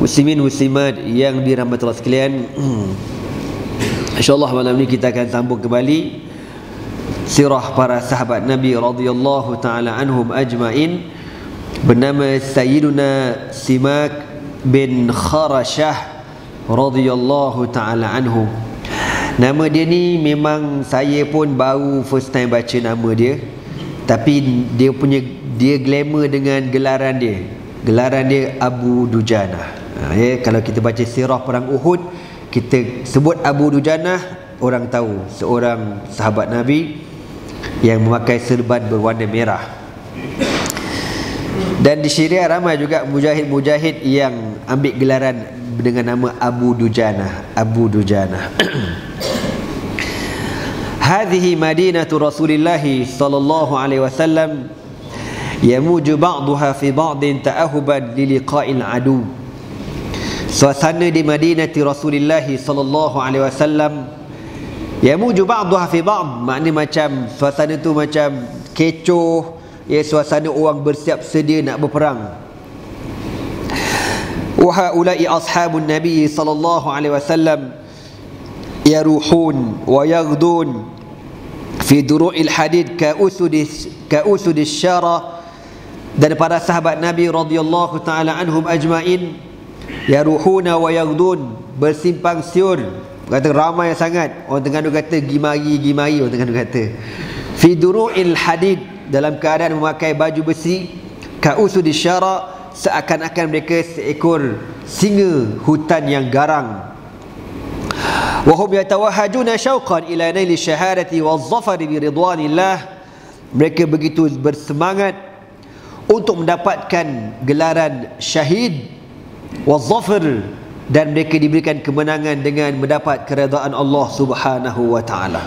Muslimin muslimat yang dirahmati Allah sekalian, InsyaAllah malam ni kita akan sambung kembali sirah para sahabat Nabi radhiyallahu ta'ala anhum ajma'in bernama Sayyiduna Simak bin Kharashah radhiyallahu ta'ala anhu. Nama dia ni memang saya pun baru first time baca nama dia, tapi dia glamour dengan gelaran dia. Gelaran dia Abu Dujanah. Kalau kita baca sirah perang Uhud, kita sebut Abu Dujanah, orang tahu seorang sahabat Nabi yang memakai serban berwarna merah. Dan di Syria ramai juga mujahid-mujahid yang ambil gelaran dengan nama Abu Dujanah. Abu Dujanah. Hadhihi madinatu Rasulillah sallallahu alaihi wasallam yamuju ba'daha fi ba'din ta'ahuban liliqa'il adu. Suasana di Madinah Rasulullah sallallahu alaihi wasallam yamuju ba'daha fi ba'd, maknanya macam suasana tu macam kecoh, ya, suasana orang bersiap sedia nak berperang. Wa haula'i ashabun nabi sallallahu alaihi wasallam yaruhun wa yaghdun fi duru'il hadid ka usudis syara. Dan para sahabat Nabi radhiyallahu ta'ala anhum ajma'in yaruhuna wa yaghdun, bersimpang siur, kata ramai sangat. Orang Terengganu kata gimari, orang Terengganu kata fi duru'il hadid, dalam keadaan memakai baju besi, ka usudis syara, seakan-akan mereka seekor singa hutan yang garang. Wa hum yatawahhajuna syauqan ila naili syahadati waz-zafar bi ridwanillah, mereka begitu bersemangat untuk mendapatkan gelaran syahid waz-zafar, dan mereka diberikan kemenangan dengan mendapat keredaan Allah Subhanahu wa taala.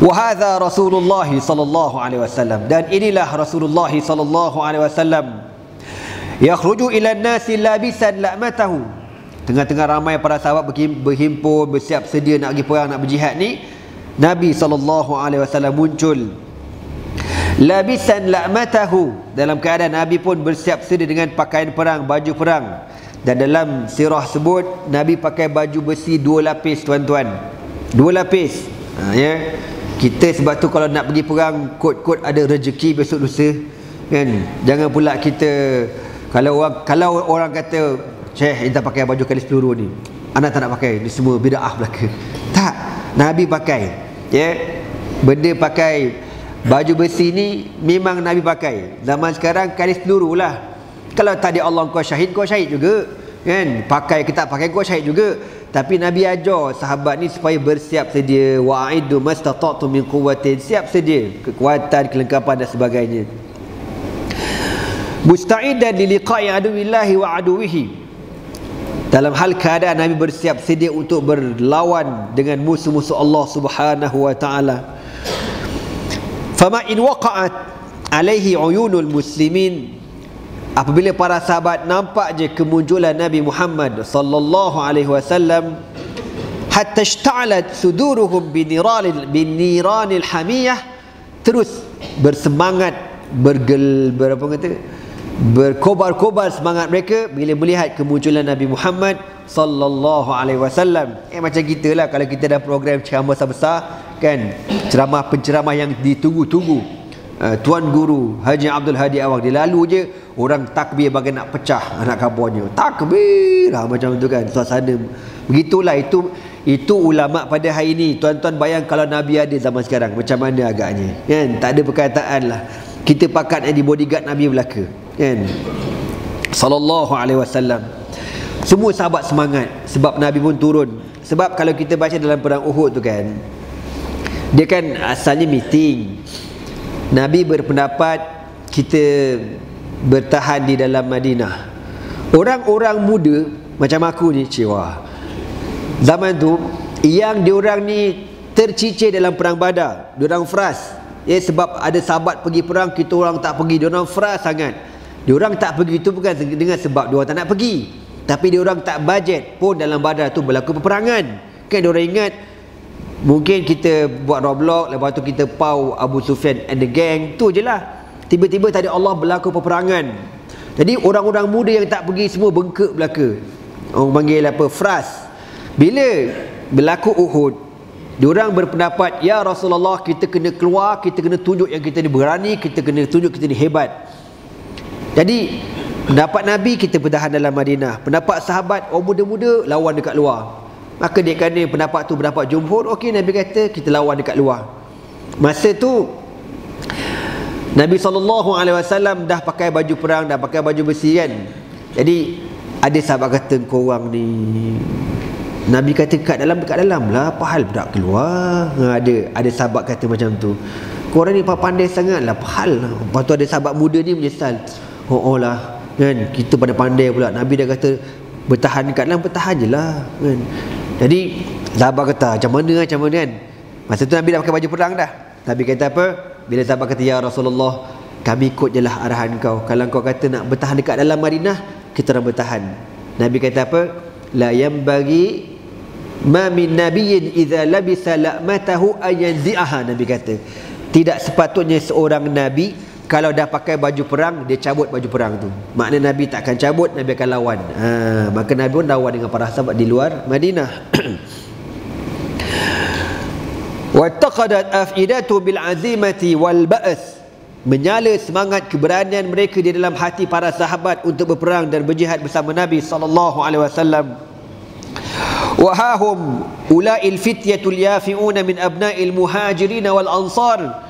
Wa hadza Rasulullah sallallahu alaihi wasallam, dan inilah Rasulullah sallallahu alaihi wasallam yakhruju ila an-nasi labisan la'matahu. Tengah-tengah ramai para sahabat berhimpun, bersiap sedia nak pergi perang, nak berjihad ni, Nabi sallallahu alaihi wasallam muncul labisan la'matahu, dalam keadaan Nabi pun bersiap sedia dengan pakaian perang, baju perang. Dan dalam sirah sebut Nabi pakai baju besi 2 lapis, tuan-tuan, 2 lapis. Ya, kita sebab tu kalau nak pergi perang, kot-kot ada rezeki besok lusa, kan? Jangan pula kita kalau orang kata, Syekh, kita pakai baju kalis peluru ni, anak tak nak pakai, ni semua bid'ah belaka. Tak, Nabi pakai, ya, benda pakai baju besi ni memang Nabi pakai. Zaman sekarang kalis peluru lah. Kalau tak ada Allah kau syahid juga, kan? Pakai ke tak pakai kau syahid juga. Tapi Nabi ajar sahabat ni supaya bersiap sedia. Wa'iddu mastata'tum min quwwatin, siap sedia kekuatan, kelengkapan dan sebagainya. Musta'idan li liqa'i aduwillahi wa aduwihi, dalam hal keadaan Nabi bersiap sedia untuk berlawan dengan musuh-musuh Allah Subhanahu wa taala. Fama in waqa'at alaihi uyunul muslimin, apabila para sahabat nampak je kemunculan Nabi Muhammad sallallahu alaihi wasallam, hatta ishta'alat suduruhum biniranil hamiyah, terus bersemangat, berkobar-kobar semangat mereka bila melihat kemunculan Nabi Muhammad sallallahu alaihi wasallam. Macam kita lah, kalau kita dah program ceramah besar, kan, penceramah yang ditunggu-tunggu, Tuan Guru Haji Abdul Hadi Awang, dia lalu je orang takbir bagai nak pecah anak kabarnya. Takbir lah, macam tu kan suasana. Begitulah itu ulama pada hari ini. Tuan-tuan bayang kalau Nabi ada zaman sekarang, macam mana agaknya, kan? Tak ada perkataan lah. Kita pakat jadi bodyguard Nabi belaka, kan? Sallallahu alaihi wasallam. Semua sahabat semangat sebab Nabi pun turun. Sebab kalau kita baca dalam perang Uhud tu, kan, dia kan asalnya meeting. Nabi berpendapat kita bertahan di dalam Madinah. Orang-orang muda macam aku ni, cewa zaman tu, yang diorang ni tercicir dalam perang Badar, diorang frust, ya, sebab ada sahabat pergi perang, kita orang tak pergi, diorang frust sangat. Diorang tak pergi itu bukan dengan sebab diorang tak nak pergi, tapi diorang tak bajet pun dalam Badar tu berlaku peperangan, kan? Diorang ingat mungkin kita buat Roblox, lepas tu kita pau Abu Sufyan and the gang, tu je lah. Tiba-tiba tadi Allah berlaku peperangan. Jadi orang-orang muda yang tak pergi semua bengkak belaka. Orang panggil apa? Fras. Bila berlaku Uhud, diorang berpendapat, ya Rasulullah, kita kena keluar, kita kena tunjuk yang kita ni berani, kita kena tunjuk kita ni hebat. Jadi pendapat Nabi, kita bertahan dalam Madinah. Pendapat sahabat, orang muda-muda lawan dekat luar. Maka dia kata pendapat tu pendapat jumhur. Okey, Nabi kata kita lawan dekat luar. Masa tu Nabi SAW dah pakai baju perang, dah pakai baju besi kan. Jadi ada sahabat kata, korang ni, Nabi kata kat dalam lah, apa hal budak keluar? Ada sahabat kata macam tu, korang ni pandai sangat lah, apa hal? Lepas tu ada sahabat muda ni menyesal, oh lah kan, kita pada pandai pula. Nabi dah kata bertahan kat dalam, bertahan je lah kan. Jadi sahabat kata macam mana kan. Masa tu Nabi dah pakai baju perang dah. Nabi kata apa? Bila sahabat kata, ya Rasulullah, kami ikut je lah arahan kau. Kalau kau kata nak bertahan dekat dalam Madinah, kita orang bertahan. Nabi kata apa? La yanbaghi ma min nabiyyin idza labisa la'matahu ayanzi'aha. Nabi kata, tidak sepatutnya seorang nabi kalau dah pakai baju perang, dia cabut baju perang tu. Maknanya Nabi tak akan cabut, Nabi akan lawan. Maka Nabi pun lawan dengan para sahabat di luar Madinah. Wattaqadat afidatu bil azimati wal ba's. Menyala semangat keberanian mereka di dalam hati para sahabat untuk berperang dan berjihad bersama Nabi sallallahu alaihi wasallam. Wa hahum ulail fityatul yafi'una min abna'il muhajirin wal ansar.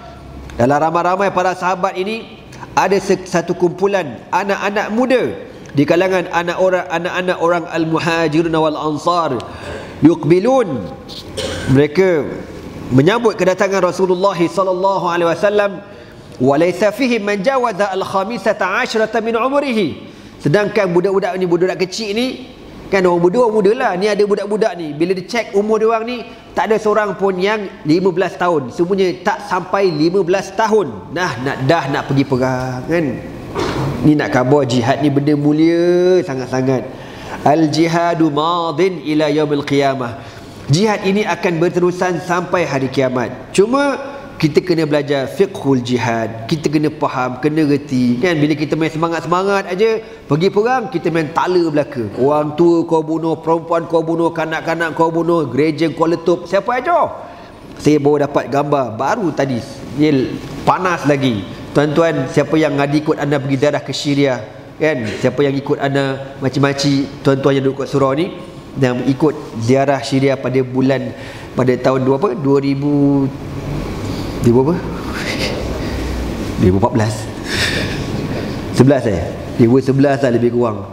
Dalam ramai-ramai para sahabat ini ada satu kumpulan anak-anak muda di kalangan anak-anak orang al-muhajirin wal ansar. Yuqbilun, mereka menyambut kedatangan Rasulullah sallallahu alaihi wasallam, wa laysa fihim man jawaza al-khamisata 'ashrata min umrihi. Sedangkan budak-budak ni, budak kecil ni kan, orang muda lah. Ni ada budak-budak ni, bila dicek umur dia orang ni, tak ada seorang pun yang 15 tahun. Semuanya tak sampai 15 tahun dah nak pergi perang kan. Ni nak khabar jihad ni benda mulia sangat-sangat. Al-jihadu madin ila yaumil qiyamah. Jihad ini akan berterusan sampai hari kiamat. Cuma kita kena belajar fiqhul jihad. Kita kena faham, kena reti kan. Bila kita main semangat-semangat aja pergi perang, kita main tala belaka. Orang tua kau bunuh, perempuan kau bunuh, kanak-kanak kau bunuh, gereja kau letup. Siapa aja? Saya baru dapat gambar baru tadi, panas lagi. Tuan-tuan, siapa yang ngadi ikut anda pergi ziarah ke Syria kan? Siapa yang ikut anda, makcik-makcik, tuan-tuan yang duduk kat surau ni, dan ikut ziarah Syria pada tahun 2014 2011 lah lebih kurang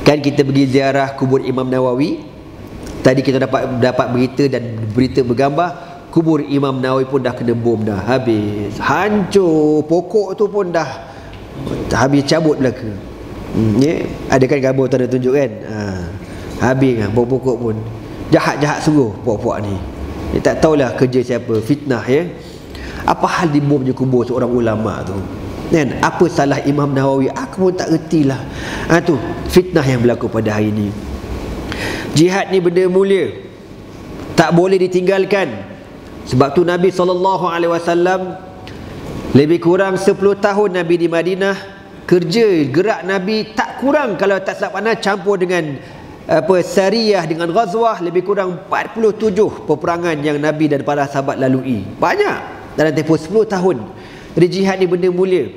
kan. Kita pergi ziarah kubur Imam Nawawi. Tadi kita dapat berita dan berita bergambar kubur Imam Nawawi pun dah kena bom dah, habis hancur. Pokok tu pun dah habis cabut belaka. Ada kan gambar tu ada tunjuk kan. Habis kan pokok pun jahat-jahat sungguh pokok ni. Dia tak tahulah kerja siapa, fitnah ya. Apa hal dibomnya kubur seorang ulama tu kan? Apa salah Imam Nawawi? Aku pun tak ertilah. Tu fitnah yang berlaku pada hari ini. Jihad ni benda mulia, tak boleh ditinggalkan. Sebab tu Nabi SAW lebih kurang 10 tahun Nabi di Madinah. Kerja gerak Nabi tak kurang, kalau tak salah pandang, campur dengan sariyah dengan ghazwah, lebih kurang 47 peperangan yang Nabi dan para sahabat lalui. Banyak dalam tempoh 10 tahun. Jadi jihad ni benda mulia.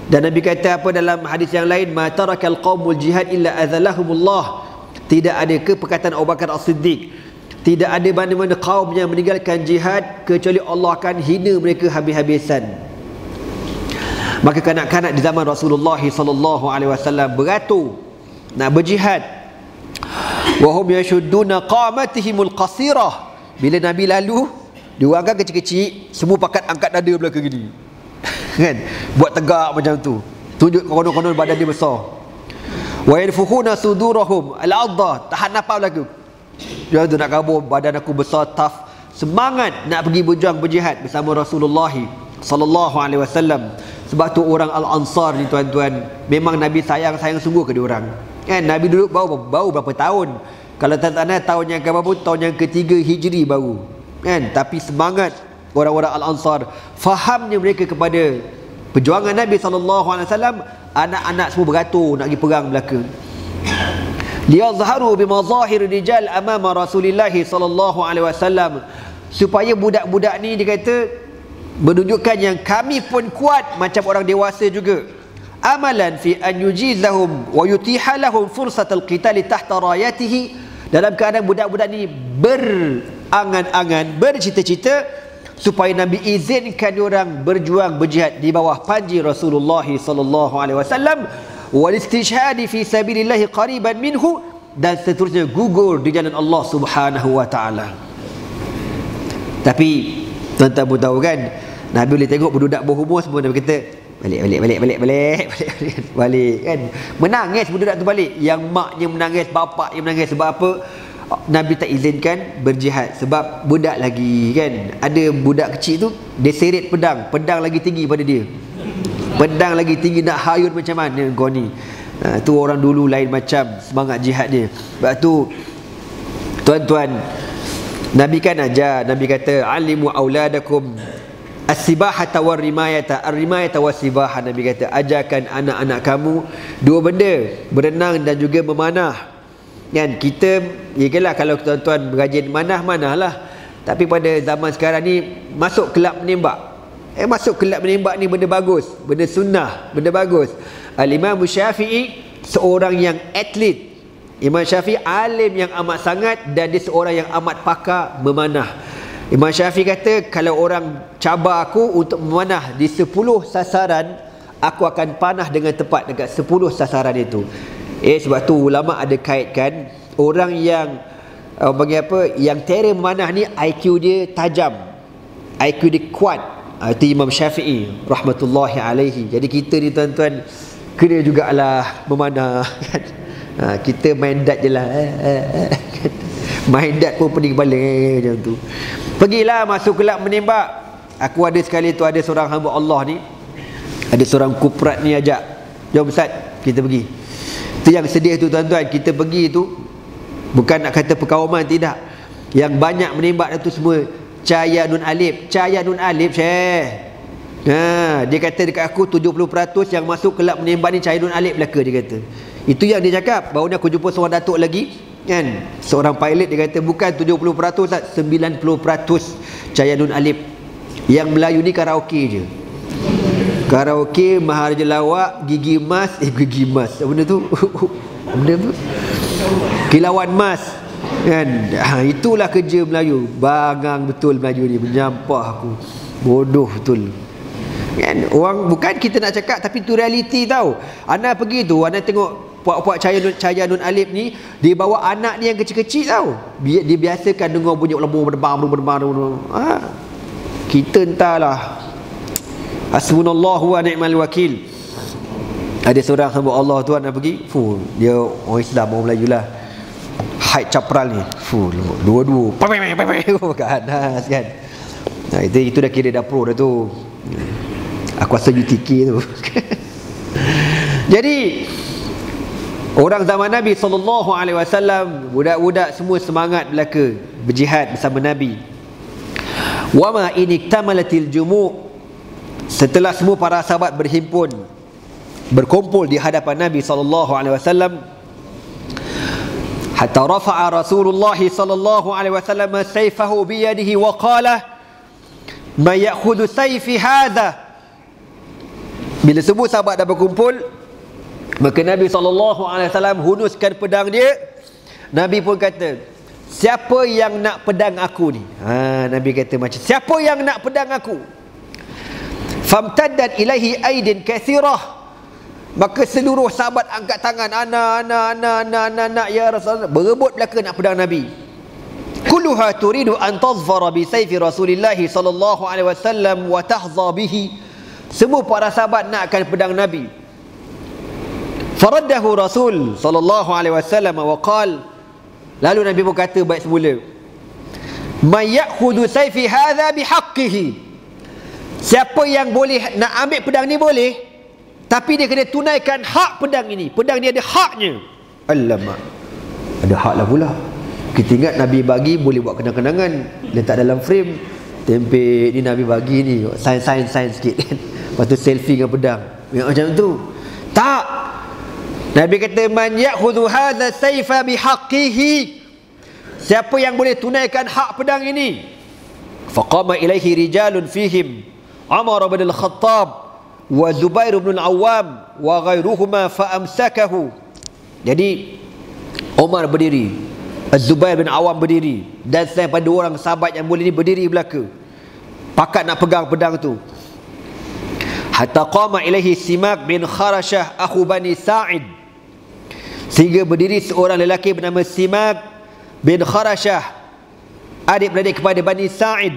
Dan Nabi kata apa dalam hadis yang lain, ma tarakal qaumul jihad illa azalahumullah. Tidak ada ke perkataan Abu Bakar As-Siddiq, tidak ada mana-mana kaum yang meninggalkan jihad kecuali Allah akan hina mereka habis-habisan. Maka kanak-kanak di zaman Rasulullah SAW beratur nak berjihad. Wahum yashudduna qamatihimul qasirah. Bila Nabi lalu, diorang kan kecil-kecil, semua pakat angkat dada belakang gini kan, buat tegak macam tu, tunjuk konon-konon badan dia besar. Wa yanfukhuna sudurahum al-adha, tahan nafas belakang. Dia tu nak kabur, badan aku besar, tough, semangat nak pergi berjuang berjihad bersama Rasulullah sallallahu alaihi wasallam. Sebab tu orang Al-Ansar ni tuan-tuan, memang Nabi sayang sungguh ke diorang kan. Nabi duduk baru berapa tahun, kalau tak tahun yang ke-berapa, tahun yang ke-3 Hijri baru kan. Tapi semangat orang-orang Al-Ansar, fahamnya mereka kepada perjuangan Nabi SAW, anak-anak semua beratur nak pergi perang Melaka. Liyazharu bimazahir rijal amama Rasulillah SAW, supaya budak-budak ni dia kata menunjukkan yang kami pun kuat macam orang dewasa juga. Amalan fi an yujizahum wa yutiha lahum fursatal qital tahta rayatihi, dalam keadaan budak-budak ni berangan-angan, bercita-cita supaya Nabi izinkan orang berjuang berjihad di bawah panji Rasulullah sallallahu alaihi wasallam, wal istishhadi fi sabilillah qariban minhu, dan seterusnya gugur di jalan Allah Subhanahu wa taala. Tapi tuan-tuan pun tahu kan, Nabi boleh tengok budak berumur semua, Nabi kata balik kan. Menangis budak tu balik. Yang maknya menangis, bapaknya menangis. Sebab apa? Nabi tak izinkan berjihad sebab budak lagi kan. Ada budak kecil tu dia seret pedang lagi tinggi pada dia. Pedang lagi tinggi, nak hayun macam mana kau ni. Tu orang dulu lain macam semangat jihad dia. Sebab tu tuan-tuan, Nabi kan ajar, Nabi kata alimu auladakum as-sibahata war-rimayata, ar-rimayata was-sibahah. Nabi kata ajarkan anak-anak kamu dua benda, berenang dan juga memanah. Kan kita, yalah kalau tuan-tuan berajin manah lah. Tapi pada zaman sekarang ni masuk kelab menembak. Masuk kelab menembak ni benda bagus, benda sunnah, benda bagus. Al-Imam Syafi'i seorang yang atlet. Imam Syafi'i alim yang amat sangat dan dia seorang yang amat pakar memanah. Imam Syafi'i kata kalau orang cabar aku untuk memanah di 10 sasaran, aku akan panah dengan tepat dekat 10 sasaran itu. Sebab tu ulama ada kaitkan orang yang bagi apa, yang terer memanah ni IQ dia tajam, IQ dia kuat. Itu Imam Syafi'i rahmatullahi alaihi. Jadi kita ni tuan-tuan kena jugalah memanah kan. Kita main dart je lah main dart pun pening kepala macam tu. Pergilah masuk kelab menembak. Aku ada sekali tu, ada seorang hamba Allah ni, ada seorang kuprat ni ajak, jom Ustaz kita pergi. Tu yang sedih tu tuan-tuan, kita pergi tu bukan nak kata perkawaman, tidak. Yang banyak menembak tu semua Cahaya Nun Alif. Cahaya Nun Alif Syekh. Dia kata dekat aku 70% yang masuk kelab menembak ni Cahaya Nun Alif belaka, dia kata. Itu yang dia cakap. Baru ni aku jumpa seorang datuk lagi kan, seorang pilot, dia kata bukan 70%, 90% Cahaya Nun Alif. Yang Melayu ni karaoke je. Karaoke, Maharaja Lawak, Gigi Mas, Gigi Mas. Apa benda tu? Benda apa? Kilauan Mas. Kan? Itulah kerja Melayu. Bangang betul Melayu ni, menyampah aku. Bodoh betul. Kan? Orang, bukan kita nak cakap, tapi tu realiti tau. Anda pergi tu, anda tengok puak-puak Cahaya Nun Alif ni, dia bawa anak dia yang kecil-kecil tau. Dia biasakan dengar bunyi lembu berbang. Kita entahlah. Hasbunallahu wa ni'mal wakil. Ada seorang hamba Allah tu nak pergi, dia orang Islam, orang Melayu lah, haid capral ni, dua-dua ganas kan. Itu dah kira dah pro dah tu. Aku rasa UTK tu. Jadi orang zaman Nabi SAW, budak-budak semua semangat belaka berjihad bersama Nabi. Wama iniktamalatil jumu', setelah semua para sahabat berkumpul di hadapan Nabi SAW, hatta rafa'a Rasulullah SAW sayfahu biyadihi wa qala ma ya'khudhu sayfi hadha. Bila semua sahabat dah berkumpul, maka Nabi SAW hunuskan pedang dia. Nabi pun kata, siapa yang nak pedang aku ni? Nabi kata macam, siapa yang nak pedang aku? Famtaddat ilaihi aidin kathirah. Maka seluruh sahabat angkat tangan, ana ya Rasulullah, berebut belaka nak pedang Nabi. Kulluha turidu an tazfara bi sayfi Rasulillah sallallahu alaihi wasallam wa tahza bihi. Semua para sahabat nakkan pedang Nabi. Faraddahu Rasul sallallahu alaihi wasallam wa qala, lalu Nabi pun kata baik semula, may ya'khudhu sayfi hadha bihaqqihi. Siapa yang boleh nak ambil pedang ni boleh, tapi dia kena tunaikan hak pedang ini. Pedang ni ada haknya. Alamak, ada hak lah pula. Kita ingat Nabi bagi boleh buat kenang-kenangan, letak dalam frame, tempel ni Nabi bagi ni, sains sikit kan. Lepas tu selfie dengan pedang. Macam tu. Tak. Nabi kata, man ya'khudhu hadha sayfa bihaqqihi. Siapa yang boleh tunaikan hak pedang ini? Faqama ilaihi rijalun fihim Umar bin al-Khattab wa Zubair bin al-Awwam wa ghairuhuma fa'amsakahu. Jadi Umar berdiri, Zubair bin Awam berdiri, dan selain pada orang sahabat yang boleh ni berdiri belaka, pakat nak pegang pedang tu. Hatta qama ilaihi Simak bin Kharashah akhu Bani Sa'id, sehingga berdiri seorang lelaki bernama Simak bin Kharashah, adik-beradik kepada Bani Sa'id,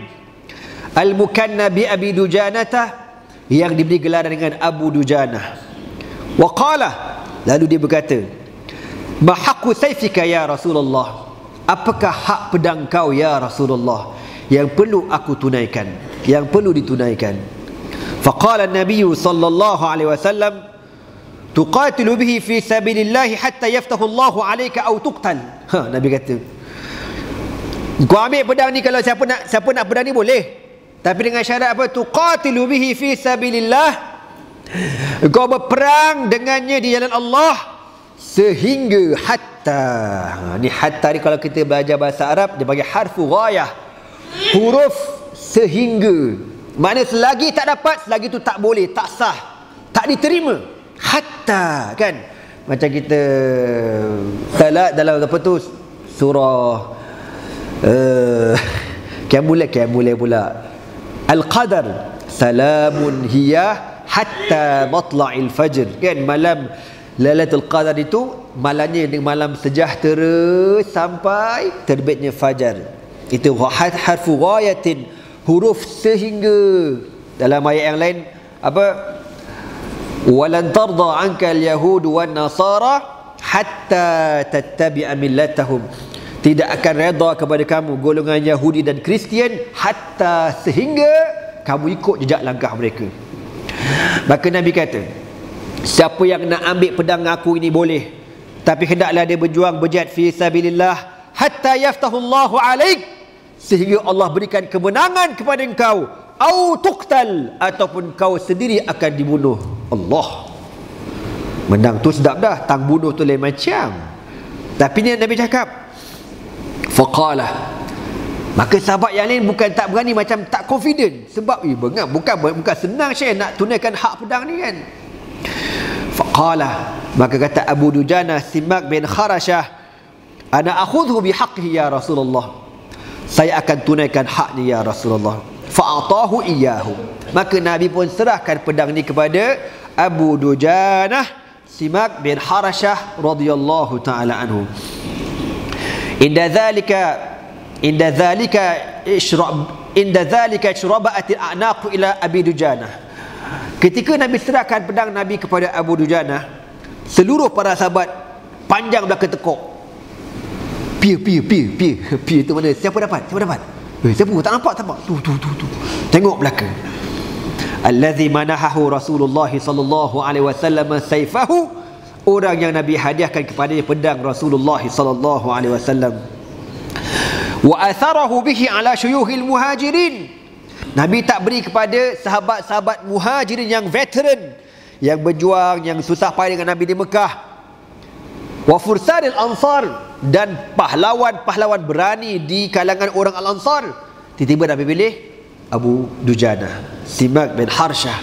al-mukanna bi Abi Dujanata, yang diberi gelar dengan Abu Dujanah. Wa qala, lalu dia berkata, ma haqqu sayfika ya Rasulullah, apakah hak pedang kau ya Rasulullah yang perlu aku tunaikan, yang perlu ditunaikan? Faqala an-nabiy sallallahu alaihi wasallam, tuqatilu bihi fi sabilillah hatta yaftahu Allahu alayka aw tuqtal. Nabi kata, kau ambil pedang ni, kalau siapa nak pedang ni boleh, tapi dengan syarat apa? Tuqatilu bihi fi sabilillah, kau berperang dengannya di jalan Allah sehingga hatta. Ni hatta ni kalau kita belajar bahasa Arab dia bagi harfu ghayah, huruf sehingga. Maknanya selagi tak dapat, selagi tu tak boleh, tak sah, tak diterima. Hatta, kan? Macam kita salat dalam apa tu, surah Qiyamul pula, Al-Qadar, salamun hiya hatta matla'il fajr, kan? Malam Lailatul Qadar itu malamnya dengan malam sejahtera sampai terbitnya fajar. Itu harfu ghayatin, huruf sehingga. Dalam ayat yang lain apa? Walan tarda anka al-yahud wan nasara hatta tattabi'a millatahum, tidak akan redha kepada kamu golongan Yahudi dan Kristian hatta, sehingga kamu ikut jejak langkah mereka. Maka Nabi kata, siapa yang nak ambil pedang aku ini boleh, tapi hendaklah dia berjuang berjihad fi sabilillah hatta yaftahullahu alaik, sehingga Allah berikan kemenangan kepada engkau, au tuqtal, ataupun kau sendiri akan dibunuh. Allah, menang tu sedap dah, tang bunuh tu lain macam. Tapi ni Nabi cakap, faqala, maka sahabat yang lain bukan tak berani, macam tak confident, sebab bukan senang Syekh nak tunaikan hak pedang ni, kan? Faqala, maka kata Abu Dujanah Simak bin Kharashah, ana akhudhu bihaqqihi ya Rasulullah, saya akan tunaikan haknya ya Rasulullah. Fa'atahu iyyahu, maka Nabi pun serahkan pedang ni kepada Abu Dujanah Simak bin Kharashah radhiyallahu taala anhu. Inda dhalika ishraba'at al-a'naq ila Abi Dujanah. Ketika Nabi serahkan pedang Nabi kepada Abu Dujanah, seluruh para sahabat panjang belaka tekuk. Pier tu mana? Siapa dapat? Siapa? Tak nampak. Tu. Tengok belakang. Allazi manahahu Rasulullah sallallahu alaihi wasallam sayfahu, orang yang Nabi hadiahkan kepadanya pedang Rasulullah sallallahu alaihi wasallam. Wa atharahu bihi ala syuyuhil muhajirin, Nabi tak beri kepada sahabat-sahabat muhajirin yang veteran, yang berjuang, yang susah payah dengan Nabi di Mekah. Wa fursanil ansar, dan pahlawan-pahlawan berani di kalangan orang Al-Ansar. Tiba-tiba Nabi pilih Abu Dujanah Simak bin Kharashah.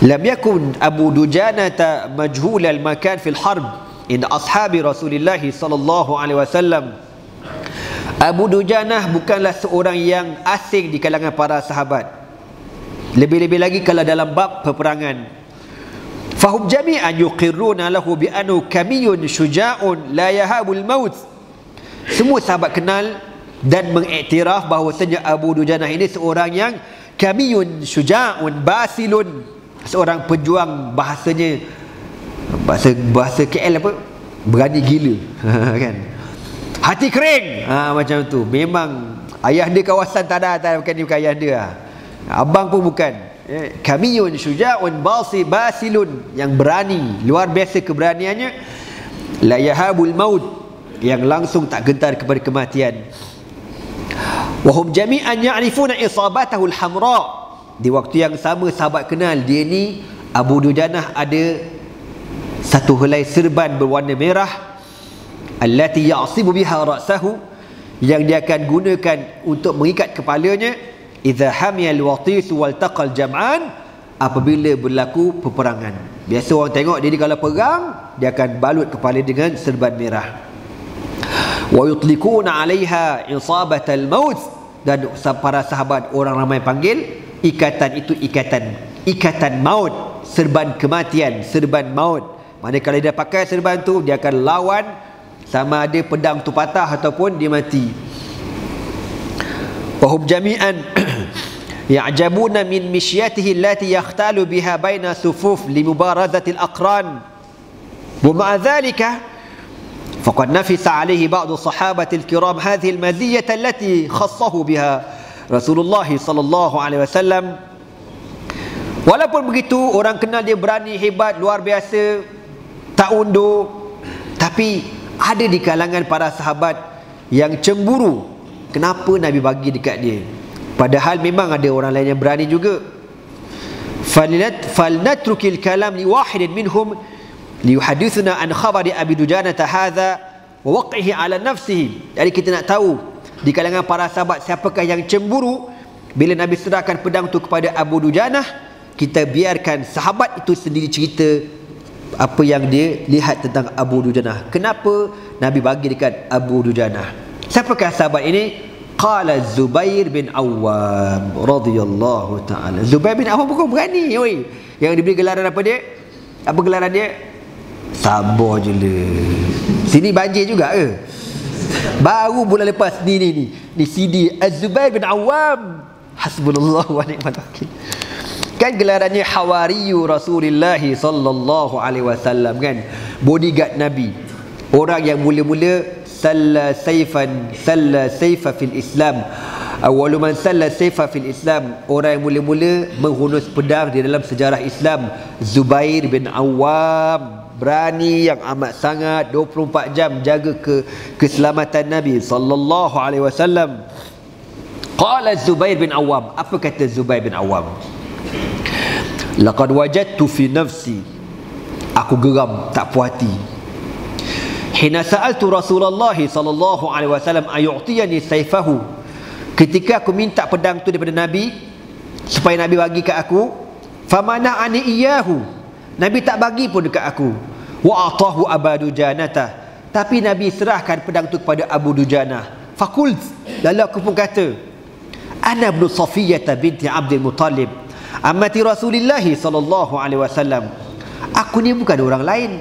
Lam yakun Abu Dujanah majhul al-makan fil harb inda ashabi Rasulullah sallallahu alaihi wasallam. Abu Dujanah bukanlah seorang yang asing di kalangan para sahabat, lebih-lebih lagi kalau dalam bab peperangan. Fahum jami'an yuqirruna lahu bi annahu kamiyun syuja'un la yahabul maut. Semua sahabat kenal dan mengiktiraf bahawasanya Abu Dujanah ini seorang yang kamiyun syuja'un basilun, seorang pejuang, bahasanya bahasa KL apa? Berani gila. Kan? Hati kering. Macam tu. Memang ayah dia kawasan tak ada bukan ayah dia. Abang pun bukan. Kamiyun syuja'un basilun, yang berani, luar biasa keberaniannya. La yahabul maut, yang langsung tak gentar kepada kematian. Wa hum jami'an ya'rifuna isabatahu al-hamra, Di waktu yang sama sahabat kenal dia ni Abu Dujanah ada satu helai serban berwarna merah, allati ya'sibu biha ra'sahu, yang dia akan gunakan untuk mengikat kepalanya, idza hamiyal watis wal taqal jam'an, apabila berlaku peperangan. Biasa orang tengok dia ni kalau perang dia akan balut kepala dengan serban merah. Wa yutlikuna 'alaiha isabatal maut, dan para sahabat orang ramai panggil ikatan itu ikatan maut, serban kematian, serban maut. Maknanya kalau dia pakai serban tu dia akan lawan sama ada pedang tu patah ataupun dia mati. Wahum jami'an ya'jabuna min mishyatihi allati yakhtalu biha baina sufuf limubarazati al-aqran. Wa ma'a dhalika faqad nafisa 'alayhi ba'd as-sahabati al-kiram hadhihi al-maziyah allati khassahu biha Rasulullah sallallahu alaihi wasallam. Walaupun begitu, orang kenal dia berani, hebat, luar biasa, tak undur, tapi ada di kalangan para sahabat yang cemburu kenapa Nabi bagi dekat dia, padahal memang ada orang lain yang berani juga. Falnatrukil kalam li wahidin minhum liyuhadithuna an khabari Abi Dujanah hadha wa waqihi ala nafsihi. Jadi kita nak tahu di kalangan para sahabat siapakah yang cemburu bila Nabi serahkan pedang tu kepada Abu Dujanah. Kita biarkan sahabat itu sendiri cerita apa yang dia lihat tentang Abu Dujanah. Kenapa Nabi bagi dekat Abu Dujanah? Siapakah sahabat ini? Qala Zubair bin Awwam radhiyallahu ta'ala. Zubair bin Awwam bukan berani, oi. Yang diberi gelaran apa dia? Apa gelaran dia? Sabar je lah. Sini banjir juga ke? Baru bulan lepas ni CD Az-Zubair bin Awwam. Hasbunallah wa ni'mal wakil. Kan gelarannya Hawariyu Rasulullah sallallahu alaihi wasallam, kan, bodyguard Nabi. Orang yang mula-mula salla sayfa fil Islam. Awwalu man salla sayfa fil Islam, orang yang mula-mula menghunus pedang di dalam sejarah Islam. Zubair bin Awwam, berani yang amat sangat, 24 jam jaga keselamatan Nabi sallallahu alaihi wasallam. Qala Zubair bin Awwam, apa kata Zubair bin Awwam? Laqad wajadtu fi nafsi, aku geram, tak puas hati. Hina sa'altu Rasulullah sallallahu alaihi wasallam ayu'tiyani sayfahu, ketika aku minta pedang tu daripada Nabi supaya Nabi bagi kat aku. Famana'ani iyahu, Nabi tak bagi pun dekat aku. Wa atahu Abu Dujanah, tapi Nabi serahkan pedang tu kepada Abu Dujanah. Fakult, lalu aku pun kata, ana ibn Safiyyah binti Abdul Muttalib, amati Rasulullah sallallahu alaihi wasallam. Aku ni bukan orang lain.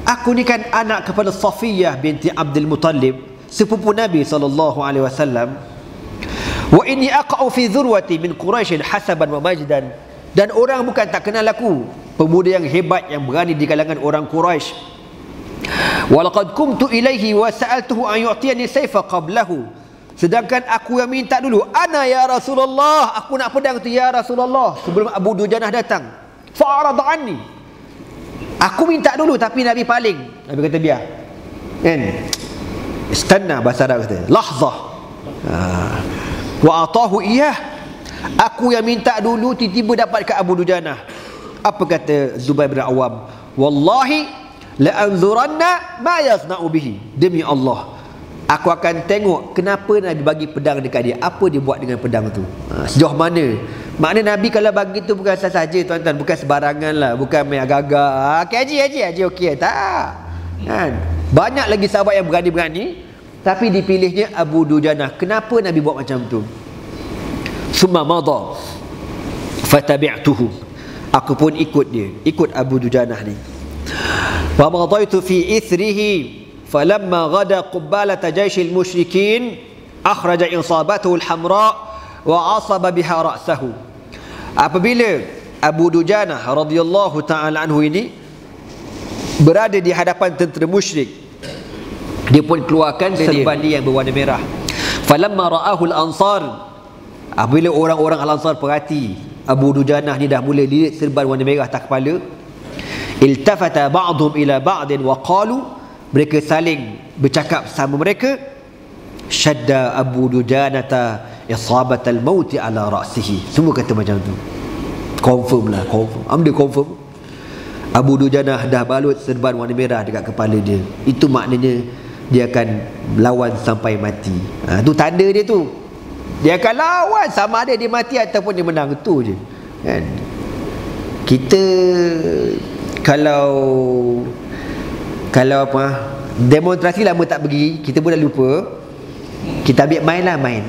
Aku ni kan anak kepada Safiyyah binti Abdul Muttalib, sepupu Nabi sallallahu alaihi wasallam. Wa inni aqa'u fi dhurwati min Quraisy hasaban wa majdan, dan orang bukan tak kenal aku, pemuda yang hebat yang berani di kalangan orang Quraisy. Wa laqad kumtu ilaihi wa sa'altuhu an yu'tiyani sayfa qablahu, sedangkan aku yang minta dulu. Ana ya Rasulullah, aku nak pedang tu ya Rasulullah, sebelum Abu Dujanah datang. Fa'arada anni, aku minta dulu tapi Nabi paling. Nabi kata biar, kan, istanna, bahasa Arab kata lahzah. Wa atahu iyah, aku yang minta dulu, tiba-tiba dapat ke Abu Dujanah. Apa kata Zubair bin Awwam? Wallahi la anzuranna ma yasna'u bihi, demi Allah aku akan tengok kenapa Nabi bagi pedang dekat dia, apa dia buat dengan pedang tu, sejauh mana. Makna Nabi kalau bagi tu bukan saja tuan-tuan, bukan sebarangan lah, bukan main agak-agak haji okey, tak, kan. Banyak lagi sahabat yang berani-berani, tapi dipilihnya Abu Dujanah. Kenapa Nabi buat macam tu? Summa madha fatabi'tuhu, aku pun ikut dia, ikut Abu Dujanah ni. Wa madaitu fi ithrihi falamma ghada qubbalata jaisyil musyrikin akhraja insabatuhu al-hamra wa asaba biha ra'sahu. Apabila Abu Dujanah radhiyallahu ta'ala anhu ini berada di hadapan tentera musyrik, dia pun keluarkan serban dia yang berwarna merah. Falamma ra'ahu al-ansar, apabila orang-orang al-ansar perhati Abu Dujanah ni dah mula lilit serban warna merah atas kepala, iltafata ba'dhum ila ba'din wa qalu, mereka saling bercakap sama mereka, syadda Abu Dujanah isabatal maut ala ra'sihi. Semua kata macam tu. Confirm lah, confirm. Dia confirm. Abu Dujanah dah balut serban warna merah dekat kepala dia. Itu maknanya dia akan lawan sampai mati. Tu tanda dia tu. Dia akan lawan sama ada dia mati ataupun dia menang. Itu je kan. Kita kalau apa, demonstrasi lama tak pergi, kita pun dah lupa. Kita ambil main lah, main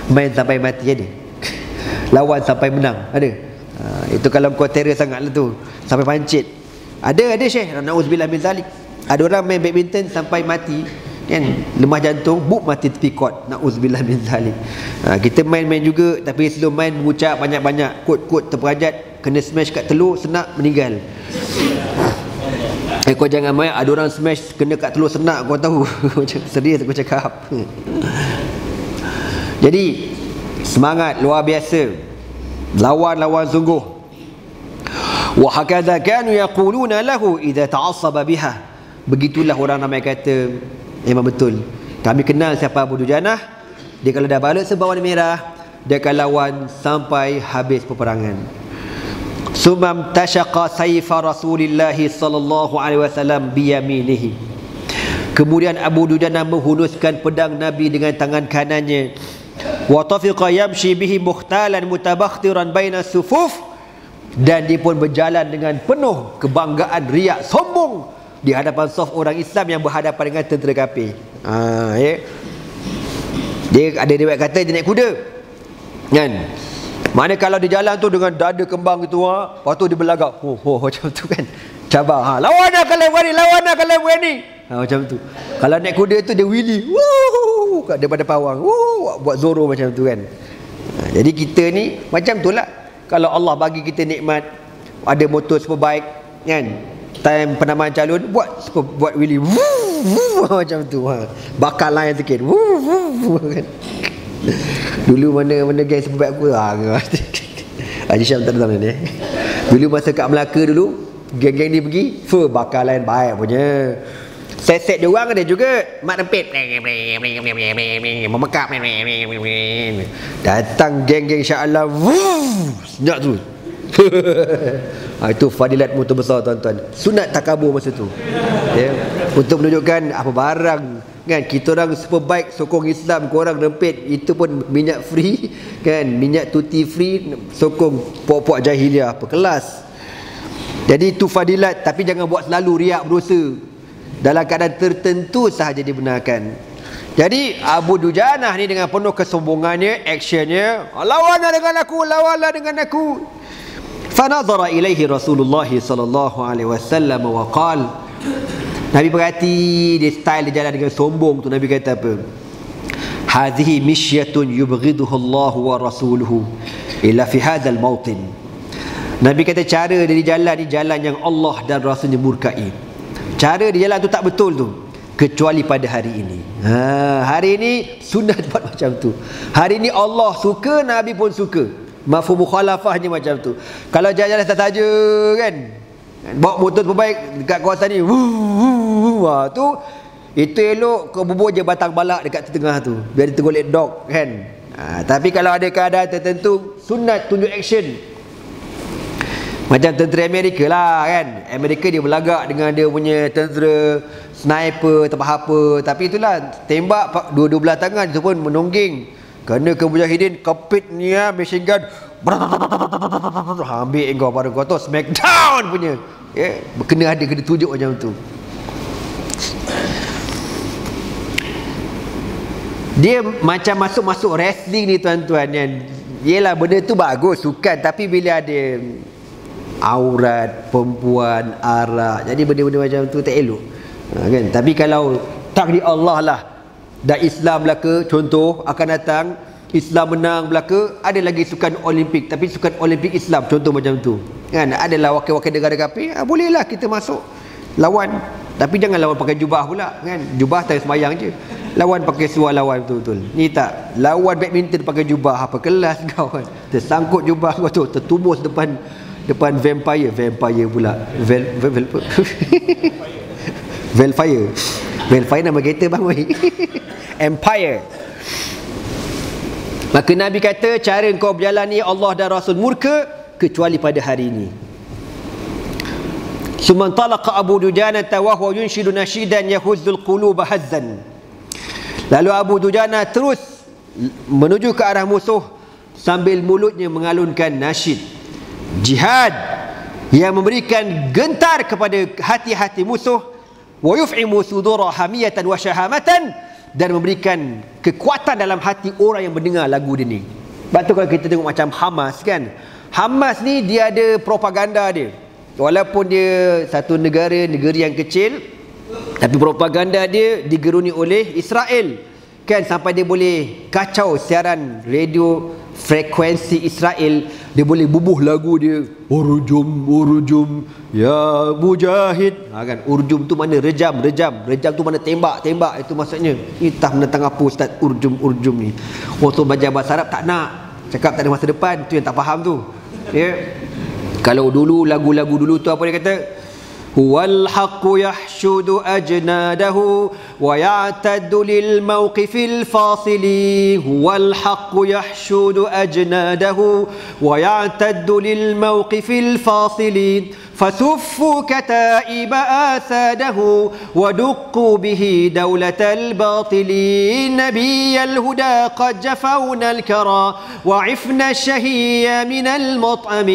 main sampai mati ada. Lawan sampai menang ada. Itu kalau kau terror sangat lah tu, sampai pancit. Ada Syekh, na'udzubillah min zalik. Ada orang main badminton sampai mati kan, lemah jantung, mati tepi court. Na'udzubillah min zalik. Kita main juga, tapi sebelum main mengucap banyak-banyak kod-kod terperanjat, kena smash kat telur, senak, meninggal. Kau jangan main, ada orang smash kena kat telur senak, kau tahu. Macam serius aku cakap. Jadi semangat luar biasa, lawan sungguh. Wa hakadha kanu yaquluna lahu idza ta'assaba biha. Begitulah orang ramai kata, memang betul, kami kenal siapa Abu Dujanah. Dia kalau dah balut serban warna merah, dia akan lawan sampai habis peperangan. Sumam tashaqa sayfa Rasulillah sallallahu alaihi wasallam biyaminihi. Kemudian Abu Dujanah menghunuskan pedang Nabi dengan tangan kanannya. Wa tafiqa yamshi bihi mukhtalan mutabakhtiran baina sufuf. Dan dia pun berjalan dengan penuh kebanggaan, riak, sombong di hadapan saf orang Islam yang berhadapan dengan tentera kafir. Dia ada riwayat kata dia naik kuda kan. Mana kalau di jalan tu dengan dada kembang gitu, lepas tu dia berlagak, macam tu kan, cabar, lawan lah kalau berani, macam tu. Kalau naik kuda tu dia wheelie, kat daripada pawang, buat zoro macam tu kan. Jadi kita ni macam tu lah. Kalau Allah bagi kita nikmat, ada motor superbike kan, time penamaan calon, buat wheelie, macam tu, bakar line sikit, kan. Dulu mana geng superbike aku, Haji Syam tak tahu ni. Dulu masa kat Melaka dulu, geng-geng ni pergi, bakar line baik punya. Set dia orang ada juga, mak rempit, memekap. Datang geng-geng Shah Alam, senyap tu. Itu fadilat motor besar tuan-tuan. Sunat takabur masa tu, untuk menunjukkan apa barang kan. Kita orang superbike sokong Islam, korang rempit, itu pun minyak free kan, minyak tuti free, sokong puak-puak jahiliah apa kelas. Jadi itu fadilat, tapi jangan buat selalu, riak, berdosa. Dalam keadaan tertentu sahaja dibenarkan. Jadi Abu Dujanah ni dengan penuh kesombongannya, actionnya, lawanlah dengan aku. Fanadhara ilaihi Rasulullah sallallahu alaihi wasallam wa qala. Nabi perhati dia, style dia jalan dengan sombong tu. Nabi kata apa? Hadhihi mishyatun yubghiduhu Allah wa rasuluhu illa fi hadzal mawtin. Nabi kata cara dia jalan ni jalan yang Allah dan Rasulnya murkai. Cara dia jalan tu tak betul tu, kecuali pada hari ini. Hari ini sunat buat macam tu. Hari ini Allah suka, Nabi pun suka. Mafhum mukhalafahnya macam tu. Kalau jalan saja kan, bawa motor terbaik dekat kawasan ni, tu itu elok kau bubur je batang balak dekat tengah tu, biar dia tergolek dog kan. Tapi kalau ada keadaan tertentu, sunat tunjuk action. Macam tentera Amerika lah kan. Amerika dia berlagak dengan dia punya tentera sniper tak apa. Tapi itulah, tembak dua belah tangan, itu pun menongging. Kerana ke mujahidin, kepit ni machine gun, ambil kau pada kau tu, smackdown punya. Kena tunjuk macam tu. Dia macam masuk wrestling ni tuan-tuan kan. Yelah benda tu bagus, sukan, tapi bila ada aurat perempuan, arak, jadi benda-benda macam tu tak elok kan. Tapi kalau takdir Allah lah, dan Islam belaka, contoh akan datang Islam menang belaka, ada lagi sukan Olimpik, tapi sukan Olimpik Islam, contoh macam tu kan. Adalah wakil-wakil negara kafir, bolehlah kita masuk lawan. Tapi jangan lawan pakai jubah pula kan. Jubah tak semayang je, lawan pakai seluar lawan betul-betul. Ni tak, lawan badminton pakai jubah, apa kelas kau kan. Tersangkut jubah kau tu, tertumbus depan vampire pula. Velfire nama kereta bang. Empire. Maka Nabi kata, cara kau berjalan ni Allah dan Rasul murka kecuali pada hari ini. Summa talaqa Abu Dujana wa huwa yunshidu nashidan yahuzzul quluba hazzan. Lalu Abu Dujana terus menuju ke arah musuh sambil mulutnya mengalunkan nasyid jihad yang memberikan gentar kepada hati-hati musuh, wa yuf'imu sudura hamiyatan wa syahamatan, dan memberikan kekuatan dalam hati orang yang mendengar lagu dia ni. Sebab tu kalau kita tengok macam Hamas kan, Hamas ni dia ada propaganda dia. Walaupun dia satu negeri yang kecil, tapi propaganda dia digeruni oleh Israel kan, sampai dia boleh kacau siaran radio frekuensi Israel. Dia boleh bubuh lagu dia, urjum urjum ya mujahid, kan. Urjum tu mana rejam tu mana tembak, itu maksudnya. Entah menentang apa ustaz urjum ni. Waktu belajar bahasa Arab tak nak cakap, tak ada masa depan, tu yang tak faham tu. Ya. Kalau dulu lagu-lagu dulu tu apa dia kata? Huwal haqqu yahshudu ajnadahu wa ya'taddu lil mawqifil fasili. Huwal haqqu yahshudu ajnadahu wa ya'taddu lil mawqifil fasili. فسفوا كتائب آساده ودقوا به دولة الباطل. نبي الهدى قد جفونا الكرى وعفنا الشهي من المطعم.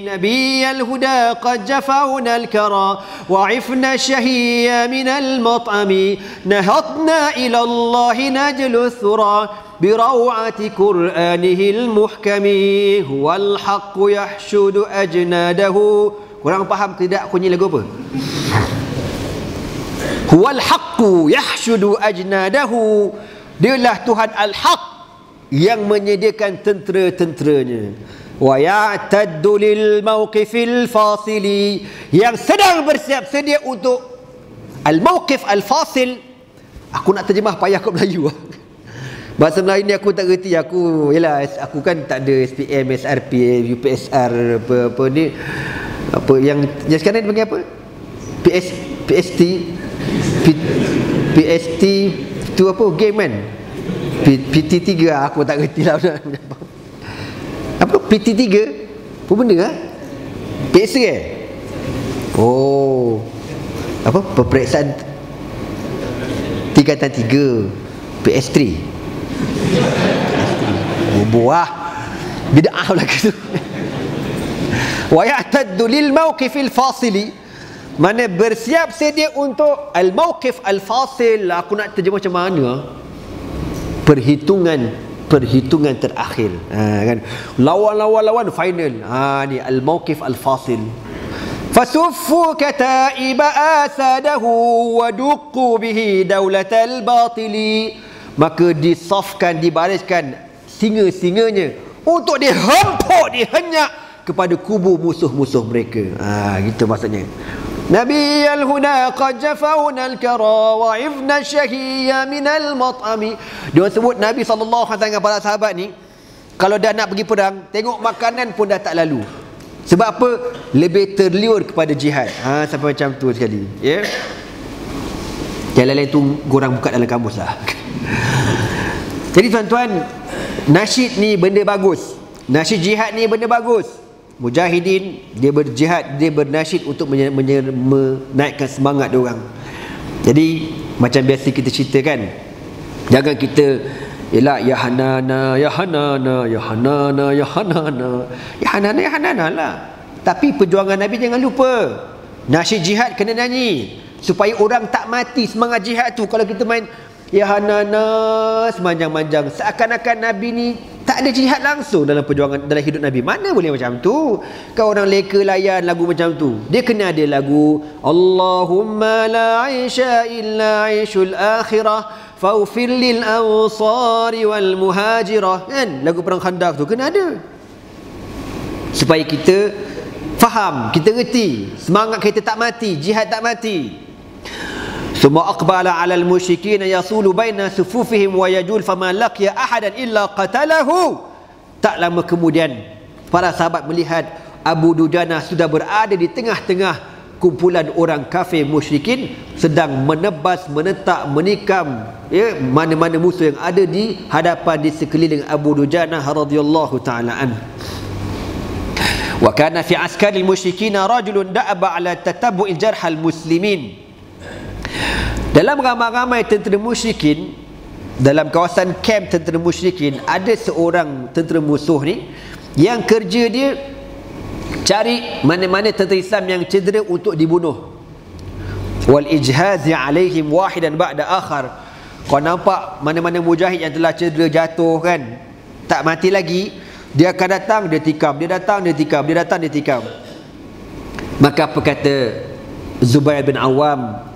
نبي الهدى قد جفونا الكرى وعفنا الشهي من المطعم. نهضنا إلى الله نجل الثرى بروعة قرآنه المحكم. هو الحق يحشد أجناده. Korang faham tidak aku nyanyi lagu apa? Huwal haqqu yahshudu ajnadahu. Dialah Tuhan al-haq yang menyediakan tentera-tenteranya. Wa ya'taddu lil mawqifil fasili, yang sedang bersiap sedia untuk al-mawqif al-fasil. Aku nak terjemah payah kat Melayu. Bahasa Melayu ni aku tak reti. Aku kan tak ada SPM, SRP, UPSR apa ni. Apa yang sekarang dipanggil apa? PST tu apa game kan? PT3 aku tak reti lah. Apa PT3? Apa benda ah? PS Oh. Apa peperiksaan tingkatan 3 PS3. Buah bid'ah lah gitu. Wa ya'taddu lil mawqifil fasili, mana bersiap sedia untuk al mawqif al fasil. Aku nak terjemah macam mana? Perhitungan terakhir, kan, lawan final. Ni al mawqif al fasil. Fasuffu kataiba asadahu wa duqqu bihi daulatal batili. Maka disafkan, dibariskan singa-singanya untuk dihempuk, dihenyak kepada kubu musuh-musuh mereka. Gitu maksudnya. Nabi al-huda qad jafawna al-kara wa ifna syahiyya min al-mat'ami. Dia sebut Nabi sallallahu alaihi wasallam dengan para sahabat ni, kalau dah nak pergi perang, tengok makanan pun dah tak lalu. Sebab apa? Lebih terliur kepada jihad. Sampai macam tu sekali. Ya. Yang lain tu korang buka dalam kamus lah. Jadi tuan-tuan, nasyid ni benda bagus. Nasyid jihad ni benda bagus. Mujahidin dia berjihad, dia bernasyid untuk menaikkan semangat dia orang. Jadi macam biasa kita cerita kan, jangan kita ialah ya hanana ya hanana ya hanana ya hanana ya hanana ya hanana lah. Tapi perjuangan Nabi jangan lupa. Nasyid jihad kena nyanyi supaya orang tak mati semangat jihad tu. Kalau kita main ya hanana semanjang-manjang, seakan-akan Nabi ni tak ada jihad langsung dalam perjuangan, dalam hidup Nabi. Mana boleh macam tu? Kau orang leka layan lagu macam tu. Dia kena ada lagu Allahumma la aisha illa aishul akhirah faufir lil ansari wal muhajirah, kan? Lagu perang Khandaq tu kena ada, supaya kita faham, kita reti, semangat kita tak mati, jihad tak mati. Summa aqbala 'ala al-musyrikin yasulu baina sufufihim wa yajul fama laqiya ahadan illa qatalahu. Tak lama kemudian para sahabat melihat Abu Dujana sudah berada di tengah-tengah kumpulan orang kafir musyrikin sedang menebas, menetak, menikam mana-mana musuh yang ada di hadapan, di sekeliling Abu Dujanah radhiyallahu taala an. Wa kana fi askaril musyrikin rajulun da'aba ala tatabbu'il jarhal muslimin. Dalam ramai-ramai tentera musyrikin, dalam kawasan kamp tentera musyrikin, ada seorang tentera musuh ni yang kerja dia cari mana-mana tentera Islam yang cedera untuk dibunuh. Wal ijhazi alaihim wahidan ba'da akhar. Kau nampak mana-mana mujahid yang telah cedera, jatuh kan, tak mati lagi, dia akan datang, dia tikam, dia datang, dia tikam, dia datang, dia tikam. Maka apa kata Zubair bin Awam,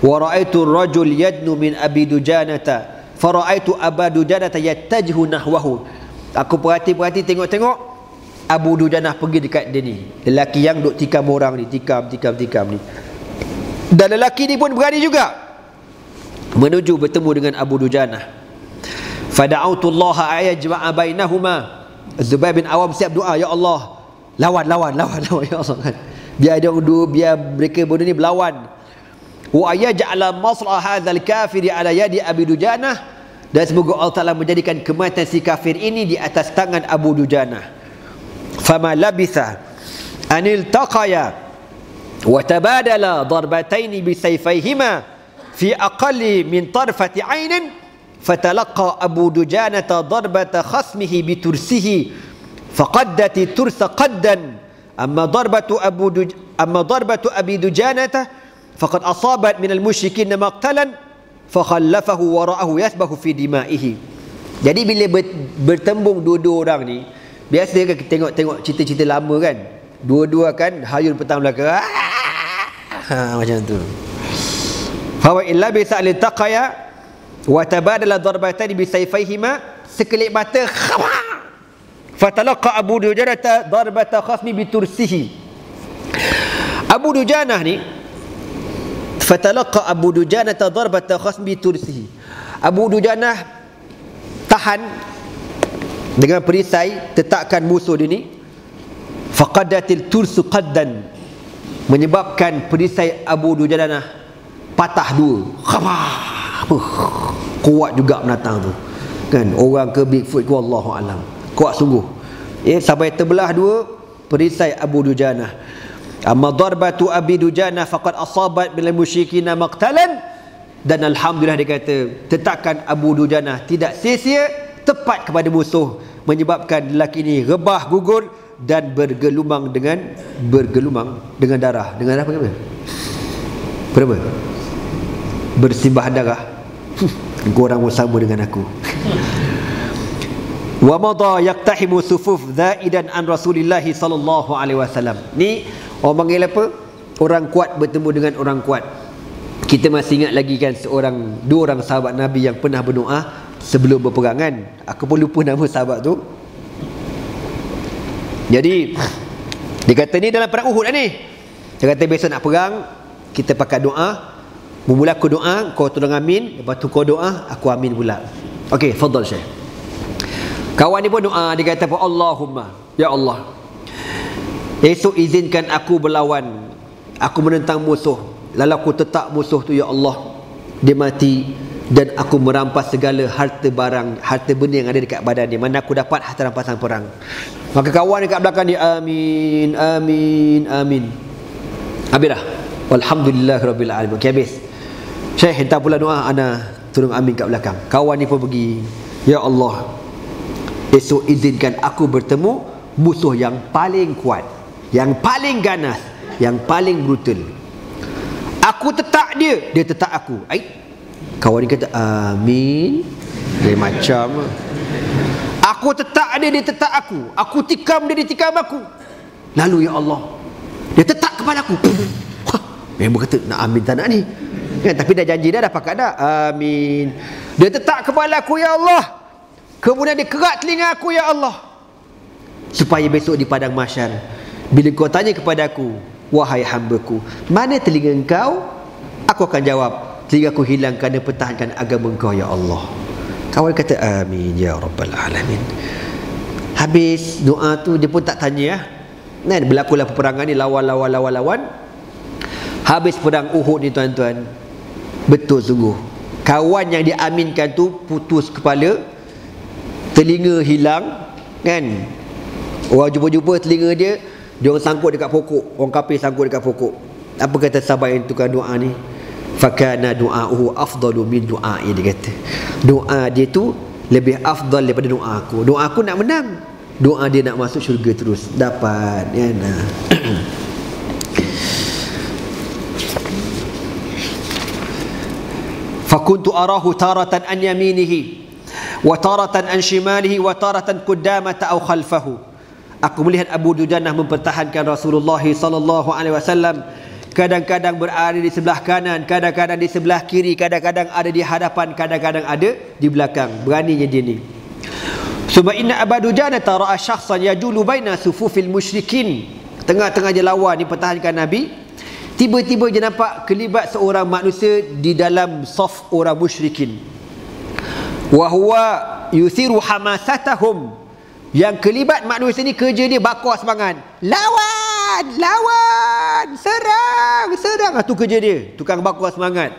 wa ra'aitu ar-rajul yadnu min Abi Dujanata fa ra'aitu Aba Dujanata yattajihu nahwahu. Aku perhati tengok Abu Dujanah pergi dekat dia ni, lelaki yang duk tikam orang ni, tikam ni. Dan lelaki ni pun berani juga menuju bertemu dengan Abu Dujanah. Fada'autu Allah ayajma'a bainahuma. Zubair bin Awam siap doa, ya Allah, lawan ya Allah kan. Biar dia dua, biar mereka berdua ni berlawan. Wa ayaj'ala masra hadzal kafiri ala yadi Abi Dujanah, dan semoga Allah Taala menjadikan kematian si kafir ini di atas tangan Abu Dujanah. Fama labitha anil taqaya wa tabadala darbataini bisayfayhima fi aqalli min tarfati 'ainin fatalaqa Abu Dujanata darbata khasmihi bitursihi faqaddati tursa qaddan amma darbatu Abi Dujanata faqad asabat min al-musyrikin maqtalan fakhallafahu wara'ahu yasbahu fi dima'ihi. Jadi bila bertembung dua-dua orang ni, biasa kan kita tengok cerita-cerita lama kan, dua-dua kan hayun petang belakang, macam tu. Fa illa bi sa'li taqaya wa tabadala darbatan bi sayfayhima, sekelip mata fatalaqa Abu Dujanah darbata khasmi bi tursihi. Abu Dujanah ni, fatalaqa Abu Dujanah darbata khasmi bi tursihi. Abu Dujanah tahan dengan perisai tetakkan musuh dia ni. Faqadatil tursu qaddan, menyebabkan perisai Abu Dujanah patah dua. Kuat juga menatang tu kan, orang ke Bigfoot ke Wallahu alam, kuat sungguh. Sampai terbelah dua perisai Abu Dujanah. Amma darbatu Abi Dujanah faqad asabat bil musyrikin maqtalan, dan alhamdulillah dia kata tetakkan Abu Dujanah tidak sia-sia, tepat kepada musuh, menyebabkan lelaki ini rebah gugur dan bergelumang dengan darah. Dengan apa kata? Berapa? Bersimbah darah. Korang sama dengan aku. Wa madha yaqtahimu sufuf zaidan an Rasulillah sallallahu alaihi wasallam. Ni orang panggil apa? Orang kuat bertemu dengan orang kuat. Kita masih ingat lagi kan dua orang sahabat Nabi yang pernah berdoa sebelum berperangan. Aku pun lupa nama sahabat tu. Jadi dia kata ni dalam perang Uhud lah ni. Dia kata besok nak perang, kita pakai doa. Mula aku doa, kau tolong amin. Lepas tu kau doa, aku amin pula. Okey, fadal Syekh. Kawan ni pun doa, dia kata apa? Allahumma, ya Allah, esok izinkan aku berlawan, aku menentang musuh. Lalu aku tetak musuh tu, ya Allah, dia mati, dan aku merampas segala harta benda yang ada dekat badan dia. Mana aku dapat harta rampasan perang. Maka kawan dekat belakang dia, amin, amin, amin. Habis dah. Alhamdulillahirabbil alamin. Okey, habis. Syekh hentak pula doa, ana tolong amin kat belakang. Kawan ni pun pergi, ya Allah, esok izinkan aku bertemu musuh yang paling kuat, yang paling ganas, yang paling brutal. Aku tetak dia, dia tetak aku. Kawan ni kata amin. Dia macam, aku tetak dia, dia tetak aku. Aku tikam dia, dia tikam aku. Lalu ya Allah, dia tetak kepala aku. Memang kata nak amin tak nak ni kan, tapi dah janji dah pakat dah. Amin. Dia tetak kepala aku, ya Allah. Kemudian dia kerat telinga aku, ya Allah, supaya besok di padang mahsyar bila kau tanya kepada aku, wahai hamba-Ku, mana telinga engkau? Aku akan jawab, telinga aku hilang kerana pertahankan agama engkau, ya Allah. Kawan kata amin ya rabbal alamin. Habis doa tu dia pun tak tanya lah. Berlakulah peperangan ni, lawan. Habis perang Uhud ni tuan-tuan, betul sungguh, kawan yang diaminkan tu putus kepala, telinga hilang kan. Orang jumpa-jumpa telinga dia, dia orang sangkut dekat pokok, orang kafir sangkut dekat pokok. Apa kata sahabat yang tukar doa ni? Fakana du'a'uhu afdalu min du'a'i, dia kata doa dia tu lebih afdal daripada doa aku. Doa aku nak menang, doa dia nak masuk syurga terus dapat kan. Fakuntu arahu taratan an yaminihi wa taratan an shimalihi wa taratan qaddamata aw khalfahu. Aku melihat Abu Dujanah mempertahankan Rasulullah sallallahu alaihi wasallam, kadang-kadang berada di sebelah kanan, kadang-kadang di sebelah kiri, kadang-kadang ada di hadapan, kadang-kadang ada di belakang. Beraninya dia ni. Subha inna Abu Dujanah ra'a syakhsan yajulu baina sufufil musyrikin. Tengah-tengah je lawan ni pertahankan Nabi, tiba-tiba dia nampak kelibat seorang manusia di dalam saf orang musyrikin. Wa huwa yuthiru hamasatahum. Yang kelibat manusia ni kerja dia bakar semangat. Lawan, serang. Itu kerja dia, tukang bakar semangat.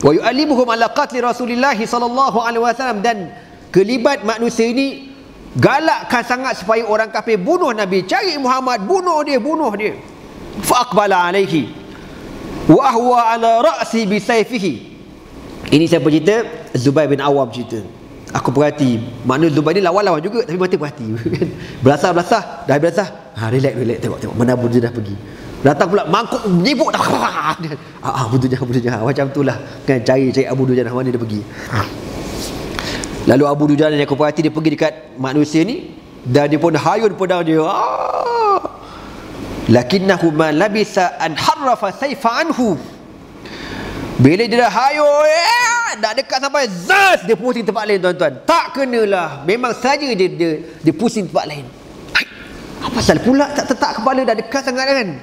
Wa yu'allimuhum ala qatli Rasulillah sallallahu alaihi wasallam. Dan kelibat manusia ini galakkan sangat supaya orang kafir bunuh Nabi. Cari Muhammad, bunuh dia. Fa aqbala alaihi wa ahwa ala ra'si bi sayfihi. Ini siapa cerita? Zubair bin Awam cerita. Aku perhati, makna Zubair ni lawan-lawan juga, tapi mata perhati. Belasah, dah belasah. Relax, tengok mana Abu Dujanah pergi. Datang pula mangkuk nyibuk. Abu Dujanah macam itulah kan, cari Abu Dujanah mana dia pergi. Lalu Abu Dujanah yang aku perhati, dia pergi dekat manusia ni dan dia pun hayun pedang dia. Lakinnahu ma labisa an harrafa sayfa anhu. Bila dia dah hayun, dah dekat sampai zaz, dia pusing tempat lain tuan-tuan. Tak kenalah, memang saja dia pusing tempat lain. Apa pasal pula tak tetak kepala, dah dekat sangat kan.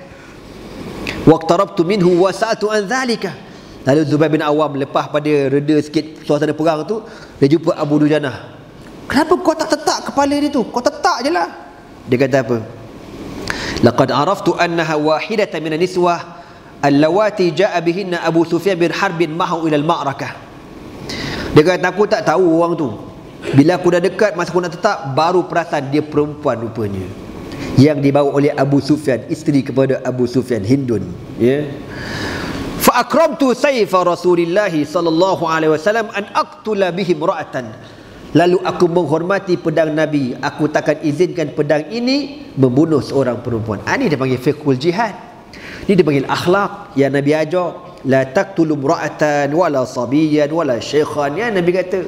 Waqtarabtu minhu wa sa'altu an dhalika. Lalu Zubair bin Awam lepas pada reda sikit suasana perang tu, dia jumpa Abu Dujanah. Kenapa kau tak tetak kepala dia tu? Kau tetak je lah. Dia kata apa? Laqad araftu annaha wahidatan minan niswah allawati ja'a bihinna Abu Sufyan bin Harbin mahu ila al-ma'rakah. Dia kata aku tak tahu orang tu. Bila aku dah dekat, masa aku nak tetap, baru perasan dia perempuan rupanya, yang dibawa oleh Abu Sufyan, isteri kepada Abu Sufyan, Hindun. Fa akramtu sayfa Rasulillah sallallahu alaihi wasallam an aqtula bihi imra'atan. Lalu aku menghormati pedang Nabi, aku takkan izinkan pedang ini membunuh seorang perempuan. Ini dia panggil fiqhul jihad. Ini dia panggil akhlak yang Nabi ajar. La taqtulu imra'atan wala sabiyan wala shaykhan. Ya Nabi kata,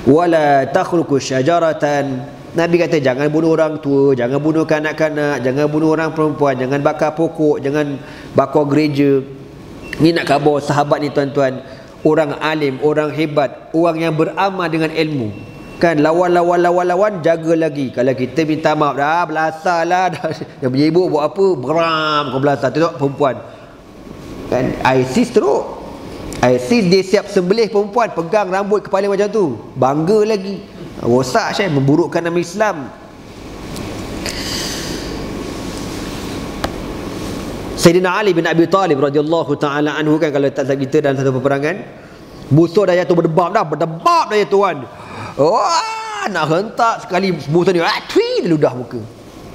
wala takhluqu syajaratan. Nabi kata jangan bunuh orang tua, jangan bunuh kanak-kanak, jangan bunuh orang perempuan, jangan bakar pokok, jangan bakar gereja. Ni nak khabar sahabat ni tuan-tuan, orang alim, orang hebat, orang yang beramal dengan ilmu. Kan lawan, jaga lagi. Kalau kita minta maaf, dah belasah lah, dah menyibuk buat apa, beram kau belasah. Tengok perempuan kan, ISIS teruk. ISIS dia siap sembelih perempuan, pegang rambut kepala macam tu, bangga lagi. Rosak Syekh, memburukkan nama Islam. Sayyidina Ali bin Abi Talib radhiyallahu taala anhu kan, kalau tak salah kita dalam satu peperangan, musuh dah jatuh berdebam dah jatuh kan. Wah, nak hentak sekali musuh ni, tui dia ludah muka.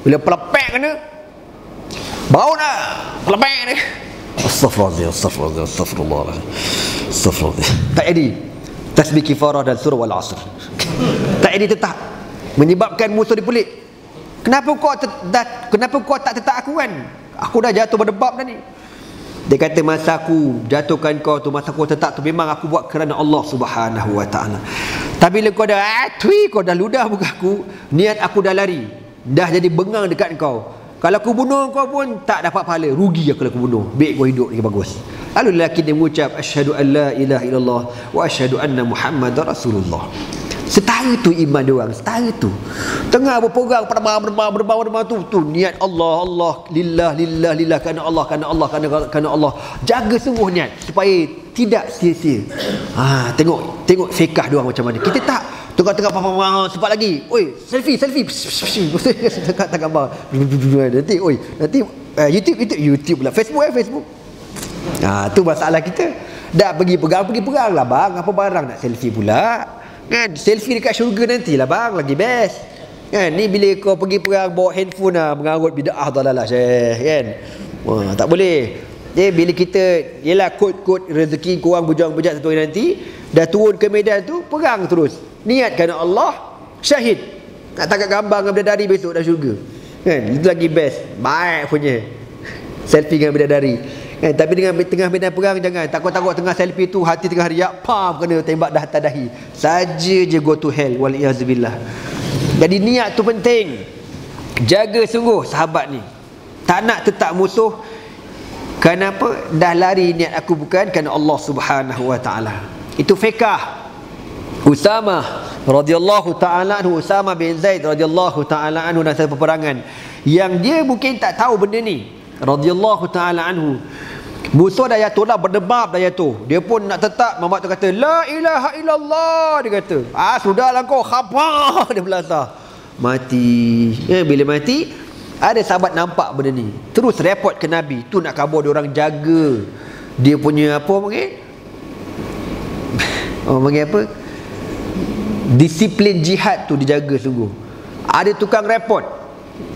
Bila pelepek kena, bau nak pelepek ni. Astaghfirullah. Tak jadi tasbih kifarah dan surah wal asr. Tak jadi tetap menyebabkan musuh dipelik. Kenapa kau tak tetap aku kan? Aku dah jatuh berdebab dah ni. Dia kata masa aku jatuhkan kau tu, masa aku tetap tu, memang aku buat kerana Allah Subhanahu wa taala. Tapi bila kau dah kau dah ludah muka aku, niat aku dah lari, dah jadi bengang dekat kau. Kalau aku bunuh kau pun tak dapat pahala, rugi aku kalau aku bunuh. Baik kau hidup lagi bagus. Lalu lelaki dia mengucap asyhadu an la ilaha illallah wa asyhadu anna Muhammadar Rasulullah. Setara tu iman dia orang, setara tu. Tengah berperang berbang tu niat Allah lillah kerana Allah. Jaga sungguh niat supaya tidak sia-sia. Tengok fiqh dia orang macam mana. Kita tak tengok sempat lagi. Oi, selfie. Dekat gambar. Nanti YouTube pula. Facebook. Tu masalah kita. Dah pergi perang lah bang. Apa barang nak selfie pula? Kan selfie dekat syurga nantilah bang, lagi best. Kan ni bila kau pergi perang bawa handphone mengarut bid'ah dalalah syekh kan. Tak boleh. Jadi bila kita yalah kod-kod rezeki korang berjuang-berjaya satu hari nanti, dah turun ke medan tu perang terus. Niat kerana Allah, syahid. Nak tangkap gambar dengan bidadari besok dah syurga. Kan itu lagi best. Baik punya. Selfie dengan bidadari. Kan tapi dengan tengah medan perang jangan takut-takut tengah selfie tu hati tengah riak, pam kena tembak dah atas dahi. Saja je go to hell wal iazubillah. Jadi niat tu penting. Jaga sungguh sahabat ni. Tak nak tetap musuh. Kenapa? Dah lari niat aku bukan kerana Allah Subhanahu wa taala. Itu fiqh. Usama radhiyallahu taala anhu, Usama bin Zaid radhiyallahu taala anhu dalam satu peperangan yang dia mungkin tak tahu benda ni. Radhiyallahu taala anhu. Musuh dah jatuh dah, berdebab dah jatuh. Dia pun nak tetap, Muhammad tu kata la ilaha illallah, dia kata. Sudahlah kau, khabar dia belasah. Mati. Bila mati, ada sahabat nampak benda ni, terus report ke Nabi. Tu nak khabar dia orang jaga dia punya apa panggil? Panggil apa? Disiplin jihad tu dijaga sungguh. Ada tukang report.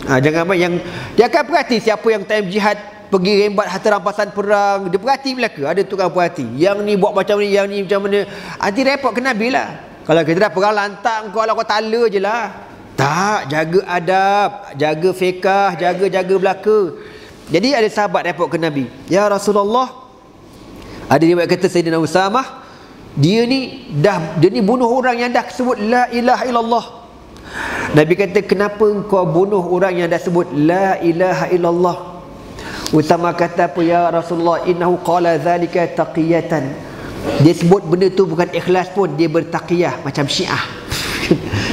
Jangan yang dia akan perhati siapa yang time jihad pergi rembat harta rampasan perang, dia perhati belaka. Ada tukang perhati. Yang ni buat macam ni, yang ni macam mana. Nanti report ke Nabi lah. Kalau kita dah perang lantak kau lah, kau tala je lah. Tak, jaga adab, jaga fiqh, jaga belaka. Jadi ada sahabat report ke Nabi, ya Rasulullah, ada riwayat kata Sayyidina Usamah, dia ni bunuh orang yang dah sebut la ilaha illallah. Nabi kata, kenapa kau bunuh orang yang dah sebut la ilaha illallah? Usamah kata apa, ya Rasulullah, innahu qala zalika taqiyatan. Dia sebut benda tu bukan ikhlas pun, dia bertaqiyah macam Syiah.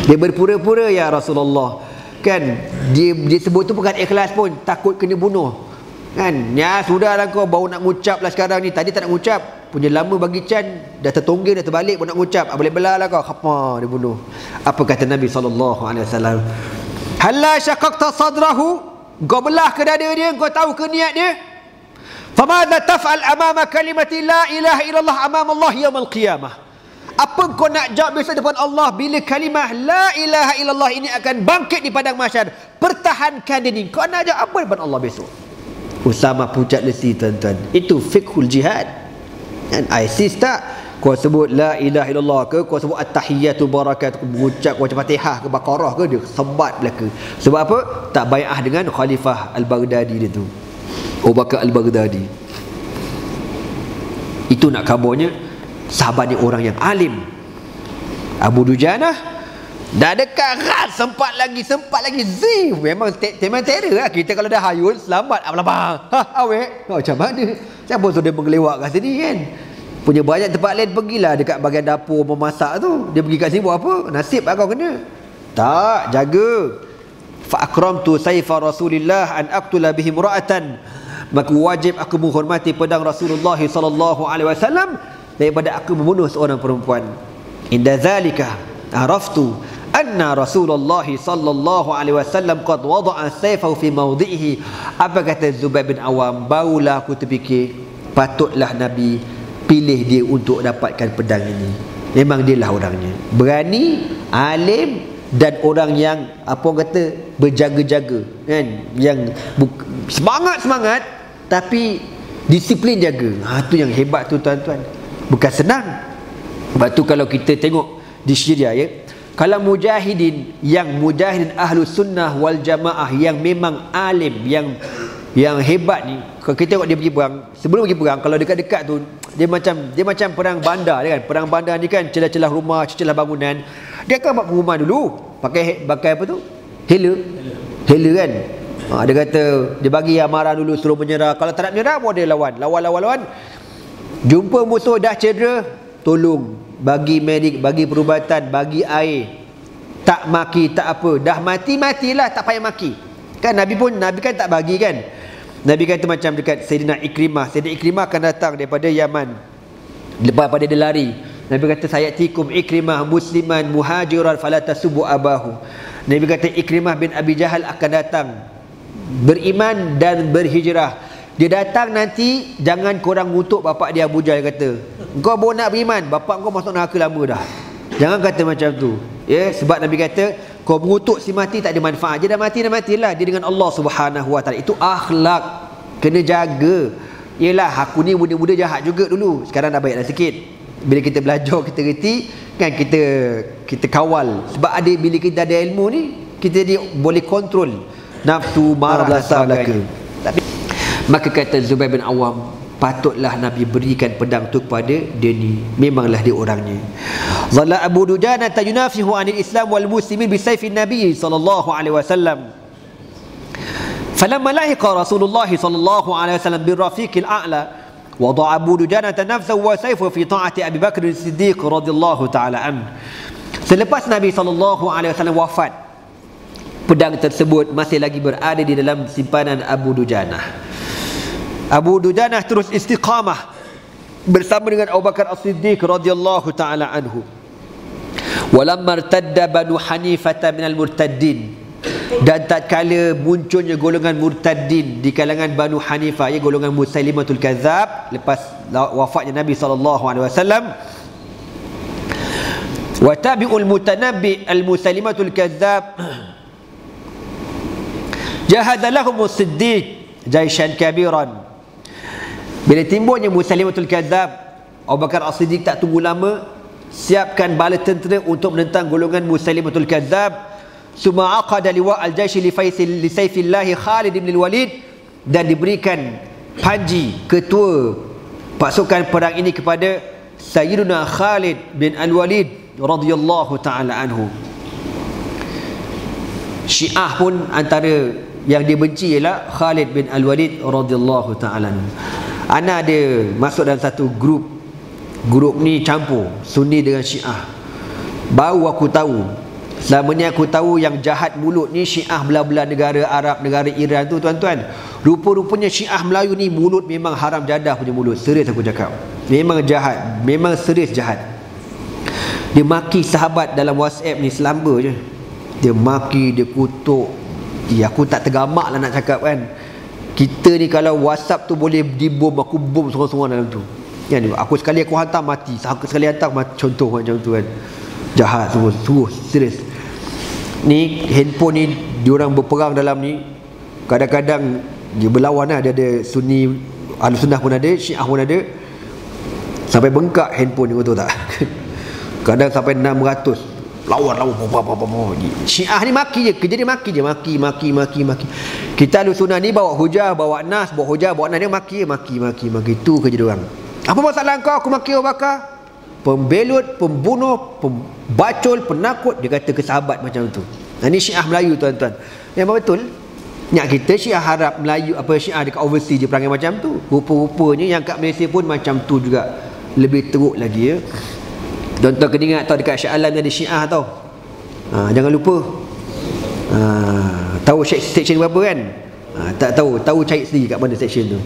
Dia berpura-pura ya Rasulullah. Kan dia sebut tu bukan ikhlas pun, takut kena bunuh. Kan ya sudahlah kau baru nak ngucap lah sekarang ni. Tadi tak nak ngucap, punya lama bagi can, dah tertonggeng dah terbalik pun nak ngucap. Boleh belah lah kau, khapa dia bunuh. Apa kata Nabi SAW? Halla syaqaqta sadrahu, kau belah ke dada dia, kau tahu ke niat dia? Famadha taf'al amama kalimati la ilaha illallah amama Allah yaumil qiyamah. Apa kau nak jawab besok depan Allah bila kalimah la ilaha illallah ini akan bangkit di padang mahsyar? Pertahankan dia ni. Kau nak jawab apa depan Allah besok? Usama pucat lesi tuan-tuan. Itu fiqhul jihad. Dan ISIS tak, kau sebut la ilaha illallah ke, kau sebut at-tahiyyatu barakat, mengucap kau Fatihah ke Baqarah ke, dia sebat belaka. Sebab apa? Tak bai'ah dengan Khalifah Al-Baghdadi dia tu, Abu Bakar Al-Baghdadi. Itu nak kabarnya sahabat ni orang yang alim. Abu Dujanah dah dekat rat, sempat lagi memang tema terror lah. Kita kalau dah hayun selamat abang awek macam mana, siapa suruh dia mengelewak kat sini kan. Punya banyak tempat lain, pergilah dekat bahagian dapur memasak tu. Dia pergi kat sini buat apa? Nasib lah kau kena. Tak, jaga. Fa akramtu sayfa Rasulillah an aqtula bihi imra'atan, maka wajib aku menghormati pedang Rasulullah sallallahu alaihi wasallam daripada aku membunuh seorang perempuan. Inda zalika araftu anna Rasulullah sallallahu alaihi wasallam qad wada'a sayfahu fi mawdi'ihi. Apa kata Zubair bin Awam? Barulah aku terfikir, patutlah Nabi pilih dia untuk dapatkan pedang ini. Memang dia lah orangnya, berani, alim, dan orang yang apa kata berjaga-jaga kan, yang semangat tapi disiplin jaga. Tu yang hebat tu tuan-tuan. Bukan senang. Sebab tu kalau kita tengok di Syria ya, kalau mujahidin ahlus sunnah wal jamaah yang memang alim, yang hebat ni, kalau kita tengok dia pergi perang, sebelum pergi perang, kalau dekat-dekat tu dia macam perang bandar kan. Perang bandar ni kan celah-celah rumah, celah bangunan. Dia akan buat rumah dulu pakai apa tu? Hela kan. Dia kata dia bagi amaran dulu, suruh menyerah. Kalau tak nak menyerah, boleh lawan. Jumpa musuh dah cedera, tolong bagi medik, bagi perubatan, bagi air. Tak maki, tak apa. Dah matilah, tak payah maki. Kan Nabi kan tak bagi kan. Nabi kata macam dekat Sayyidina Ikrimah. Sayyidina Ikrimah akan datang daripada Yaman. Lepas pada dia lari, Nabi kata sayatikum Ikrimah musliman muhajiran fala tasubu abahu. Nabi kata Ikrimah bin Abi Jahal akan datang beriman dan berhijrah. Dia datang nanti, jangan korang ngutuk bapak dia Abu Jahal, kata, engkau baru nak beriman, bapak kau masuk neraka lama dah. Jangan kata macam tu. Ya, sebab Nabi kata, kau mengutuk si mati tak ada manfaat. Dia dah matilah. Dia dengan Allah Subhanahu Wa Taala. Itu akhlak. Kena jaga. Yelah, aku ni muda-muda jahat juga dulu. Sekarang dah baik dah sikit. Bila kita belajar, kita reti, kan kita kawal. Sebab bila kita ada ilmu ni, kita boleh kontrol nafsu, marah dan sebagainya. Tapi maka kata Zubair bin Awam, patutlah Nabi berikan pedang tu kepada dia ni. Memanglah dia orangnya. Zalla Abu Dujana yunafihu anil Islam wal muslimin bi sayfin Nabi sallallahu alaihi wasallam. Falamma lahiqa Rasulullah sallallahu alaihi wasallam bir rafiqil a'la, wada'a Abu Dujana nafsahu wa sayfahu fi ta'ati Abi Bakr as-Siddiq radhiyallahu ta'ala an. Selepas Nabi sallallahu alaihi wasallam wafat, pedang tersebut masih lagi berada di dalam simpanan Abu Dujanah. Abu Dujanah terus istiqamah bersama dengan Abu Bakar As-Siddiq radhiyallahu taala anhu. Walamma irtadda Banu Hanifah minal murtaddin, dan tatkala munculnya golongan murtaddin di kalangan Banu Hanifah, ya, golongan Musailimatul Kadzab lepas wafatnya Nabi sallallahu alaihi wasallam, wa tabi'ul mutanabbi al-Musailimatul Kadzab jahada lahum As-Siddiq jaishan kabiran. Bila timbulnya Musailimatul Kadzab, Abu Bakar As-Siddiq tak tunggu lama, siapkan bala tentera untuk menentang golongan Musailimatul Kadzab. Summa aqada liwa' al-jaish li Sayfillah Khalid bin Walid, dan diberikan panji ketua pasukan perang ini kepada Sayyiduna Khalid bin Al-Walid radhiyallahu taala anhu. Syiah pun antara yang dia benci ialah Khalid bin Al-Walid radhiyallahu taala anhu. Ana ada masuk dalam satu grup ni campur Sunni dengan Syiah. Baru aku tahu, selama ni aku tahu yang jahat mulut ni Syiah belah-belah negara Arab, negara Iran tu, tuan-tuan. Rupa-rupanya Syiah Melayu ni mulut memang haram jadah punya mulut. Serius aku cakap, memang jahat, memang serius jahat. Dia maki sahabat dalam WhatsApp ni selamba je. Dia maki, dia kutuk. Ya, aku tak tergamak lah nak cakap kan. Kita ni kalau WhatsApp tu boleh dibom, aku bom seorang-seorang dalam tu. Ya, aku sekali aku hantar mati, sekali hantar mati, contoh macam tu kan. Jahat sungguh, serius. Ni handphone ni diorang berperang dalam ni. Kadang-kadang dia berlawan lah. Dia ada Sunni, Ahlussunnah pun ada, Syiah pun ada. Sampai bengkak handphone ni, betul tak? Kadang sampai 600. Lawan. Syiah ni maki je, kerja dia maki je, maki. Kita Ahlussunnah ni bawa hujah, bawa nas, dia maki. Itu kerja dia orang. Apa masalah kau? Aku maki Abu Bakar. Pembelut, pembunuh, pembacul, penakut, dia kata ke sahabat macam tu. Ini Syiah Melayu, tuan-tuan. Memang betul. Nyak kita Syiah Arab, Melayu, apa Syiah dekat overseas je perangai macam tu. Rupa-rupanya yang kat Malaysia pun macam tu juga. Lebih teruk lagi, ya. Tuan-tuan kena ingat tau, dekat Shah Alam ni ada Syiah tau. Jangan lupa. Tahu section berapa kan? Tak tahu. Tahu cari sendiri kat mana section tu.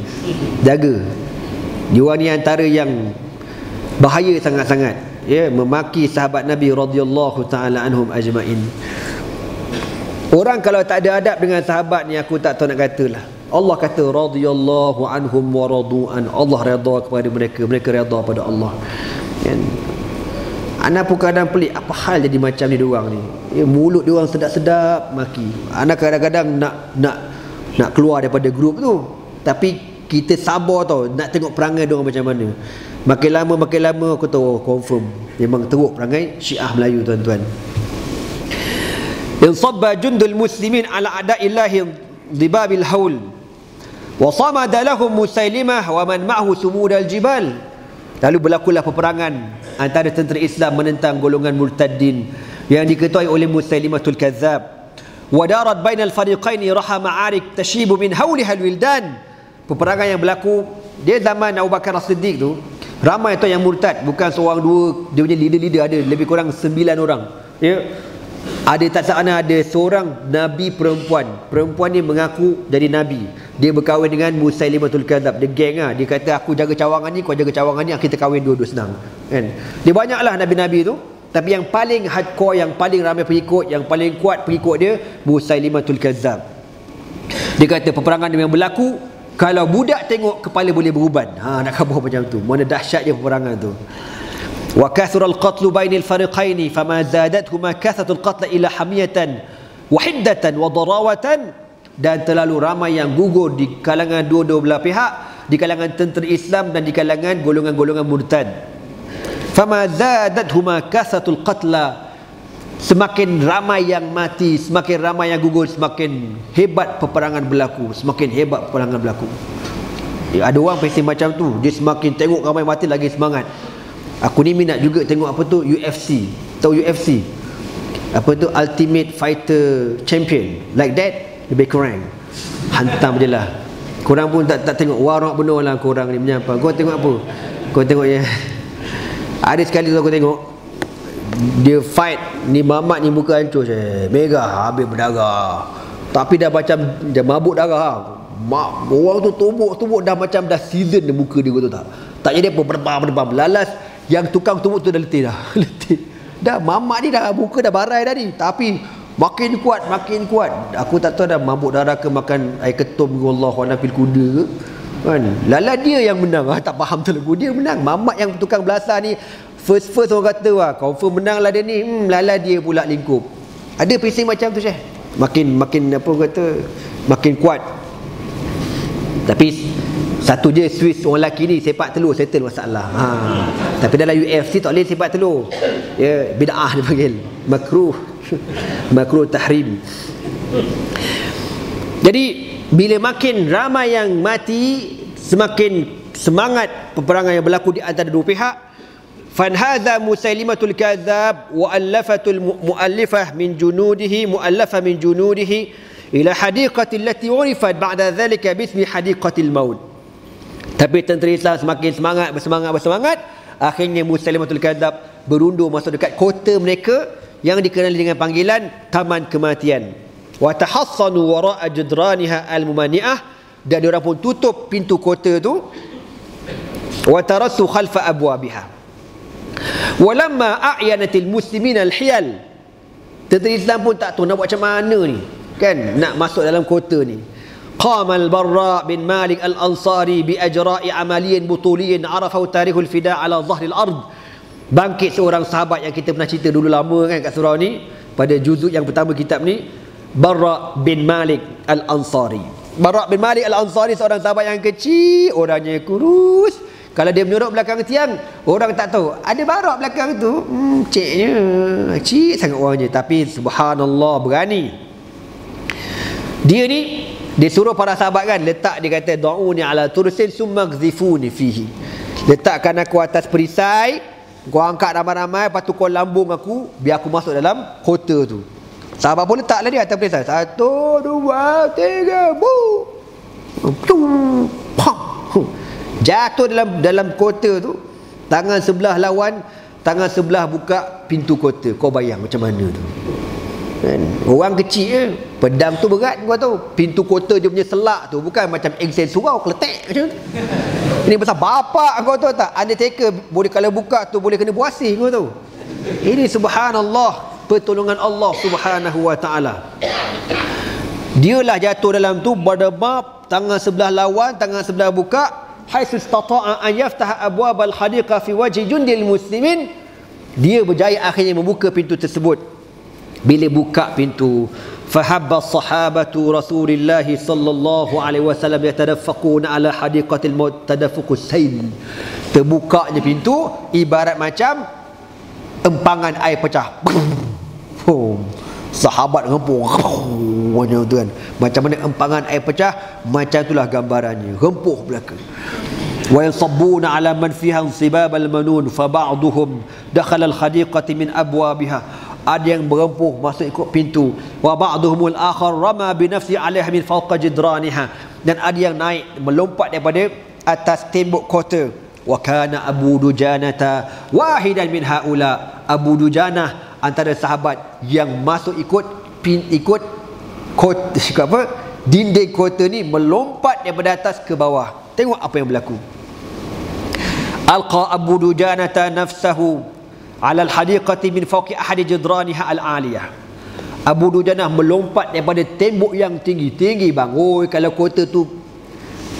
Jaga. Diorang ni antara yang bahaya sangat-sangat, ya, memaki sahabat Nabi radhiyallahu taala anhum ajmain. Orang kalau tak ada adab dengan sahabat ni, aku tak tahu nak katalah. Allah kata radhiyallahu anhum wa radu'an. Allah redha kepada mereka, mereka redha pada Allah. Kan? Ana pun kadang pelik, apa hal jadi macam ni diorang ni. Ya, mulut diorang sedap-sedap maki. Ana kadang-kadang nak keluar daripada grup tu. Tapi kita sabar tau, nak tengok perangai diorang macam mana. Makin lama aku tahu, confirm memang teruk perangai Syiah Melayu, tuan-tuan. Insabba jundul muslimin ala a'da'illahi dibabil haul wa samada lahum Musailimah wa man ma'hu sumudal jibal. Lalu berlakulah peperangan antara tentera Islam menentang golongan murtaddin yang diketuai oleh Musailimatul Kadzab. Wadarat bainal fariqaini raha ma'arik tashibu min haulihal wildan. Peperangan yang berlaku dia zaman Abu Bakar As-Siddiq tu, ramai tu yang murtad, bukan seorang dua. Dia punya leader ada lebih kurang 9 orang, ya. Ada tak sana ada seorang nabi perempuan ni mengaku jadi nabi. Dia berkahwin dengan Musailimatul Kadzab. Dia geng lah. Dia kata aku jaga cawangan ni, kau jaga cawangan ni, kita kahwin dua-dua senang, kan. Dia banyaklah nabi-nabi tu, tapi yang paling hardcore, yang paling ramai pengikut, yang paling kuat pengikut dia, Musailimatul Kadzab. Dia kata peperangan yang berlaku Kalau budak tengok, kepala boleh beruban. Nak khabar macam tu. Mana dahsyatnya peperangan tu. Wa kathura al-qatlu bainal fariqaini fama zadathuma kathatul qatl ila hamiyatan wa hiddatan wa darawatan. Dan terlalu ramai yang gugur di kalangan dua-dua belah pihak, di kalangan tentera Islam dan di kalangan golongan-golongan murtad. Fama zadathuma kathatul qatla. Semakin ramai yang mati, semakin ramai yang gugur, semakin hebat peperangan berlaku, semakin hebat peperangan berlaku. Ada orang pasti macam tu, dia semakin tengok ramai mati lagi semangat. Aku ni minat juga tengok apa tu, UFC. Tahu UFC? Apa tu, Ultimate Fighter Champion. Like that, lebih kurang. Hantam je lah. Korang pun tak tengok. Warak benar lah korang ni menyapa. Kau tengok apa? Kau tengok ya. Ada sekali tu aku tengok, dia fight ni, mamat ni muka hancur je, mega habis berdarah, tapi dah macam dah mabuk darah. Orang tu tumbuk dah macam dah season dia muka dia, tu tak jadi apa, berdebam lalas. Yang tukang tumbuk tu dah letih dah. Letih dah, mamat ni dah muka dah barai dah ni, tapi makin kuat. Aku tak tahu dah mabuk darah ke makan air ketum ke, Allahu a'lam fil kuda ke kan. Lala dia yang menang. Tak faham terlalu, dia menang. Mamat yang tukang belasah ni First orang kata, wah confirm menang lah dia ni. Lala dia pula lingkup. Ada prinsip macam tu, Syekh. Makin apa kata, makin kuat. Tapi satu je Swiss orang lelaki ni sepak telur settle masalah. Tapi dalam UFC tak boleh sepak telur. Ya, bid'ah dia panggil. Makruh tahrim. Jadi bila makin ramai yang mati, semakin semangat peperangan yang berlaku di antara dua pihak. فهذا مسيلمة الكذاب وألفة المؤلفة من جنوده إلى حديقة التي عرفت بعد ذلك باسم حديقة الموت. Tapi tentera Islam semakin bersemangat, akhirnya Musailimatul Kadzab berundur masuk dekat kota mereka yang dikenali dengan panggilan Taman Kematian. Wa tahassanu wara'a judraniha al-mumani'ah, dan diorang pun tutup pintu kota tu. Wa tarassu khalfa abwabiha. Walamma a'yanatil muslimin al-hiyal, tentera Islam pun tak tahu nak buat macam mana ni kan, nak masuk dalam kota ni. Qama al-Barra bin Malik al-Ansari bi ajra'i amaliyin butuliyin arafahu tarikhul fida ala zahril ard. Bangkit seorang sahabat yang kita pernah cerita dulu lama kan kat surau ni, pada juzuk yang pertama kitab ni. Barra bin Malik al-Ansari. Barra bin Malik al-Ansari seorang sahabat yang kecil, orangnya kurus. Kalau dia menyorok belakang tiang, orang tak tahu ada barak belakang tu. Ceknya kecil sangat orangnya, tapi subhanallah berani. Dia ni, dia suruh para sahabat kan, letak, dia kata da'uni ala tursin summa gzifuni fihi. Letakkan aku atas perisai, kau angkat ramai-ramai, lepas tu kau lambung aku, biar aku masuk dalam kota tu. Sahabat pun letaklah dia atas perisai. 1, 2, 3, jatuh dalam kota tu. Tangan sebelah lawan, tangan sebelah buka pintu kota. Kau bayang macam mana tu kan? Orang kecil je, pedang tu berat kau tahu. Pintu kota dia punya selak tu bukan macam engsen surau keletek macam tu. Ini besar bapak kau tahu tak, Undertaker boleh, kalau buka tu boleh kena buasih kau tahu. Ini subhanallah, pertolongan Allah subhanahu wa ta'ala. Dialah jatuh dalam tu, berdebab, tangan sebelah lawan, tangan sebelah buka. Haitsu istata'a an yaftaha abwab al-hadiqa fi wajhi jundil muslimin. Dia berjaya akhirnya membuka pintu tersebut. Bila buka pintu, fahabba sahabatu Rasulillah sallallahu alaihi wasallam yatadaffaquna ala hadiqatil maut tadaffuqus sayl. Terbukanya pintu ibarat macam empangan air pecah. Sahabat rempuh macam tu kan, macam mana empangan air pecah, macam itulah gambarannya, rempuh belaka. Wa yansabbuna ala man fiha sibab al-manun fa ba'dhum dakhala al-khadiqati min abwabiha. Ada yang berempuh masuk ikut pintu. Wa ba'dhum al-akhar rama bi nafsi 'alayha min fawqa jidraniha. Dan ada yang naik melompat daripada atas tembok kota. Wa kana Abu Dujanata wahidan min haula. Abu Dujanah antara sahabat yang masuk ikut dinding kota ni, melompat daripada atas ke bawah. Tengok apa yang berlaku. Alqa Abu Dujanata nafsahu ala al-hadiqati min fawqi ahadi jidraniha al-aliyah. Abu Dujanah melompat daripada tembok yang tinggi bang. Kalau kota tu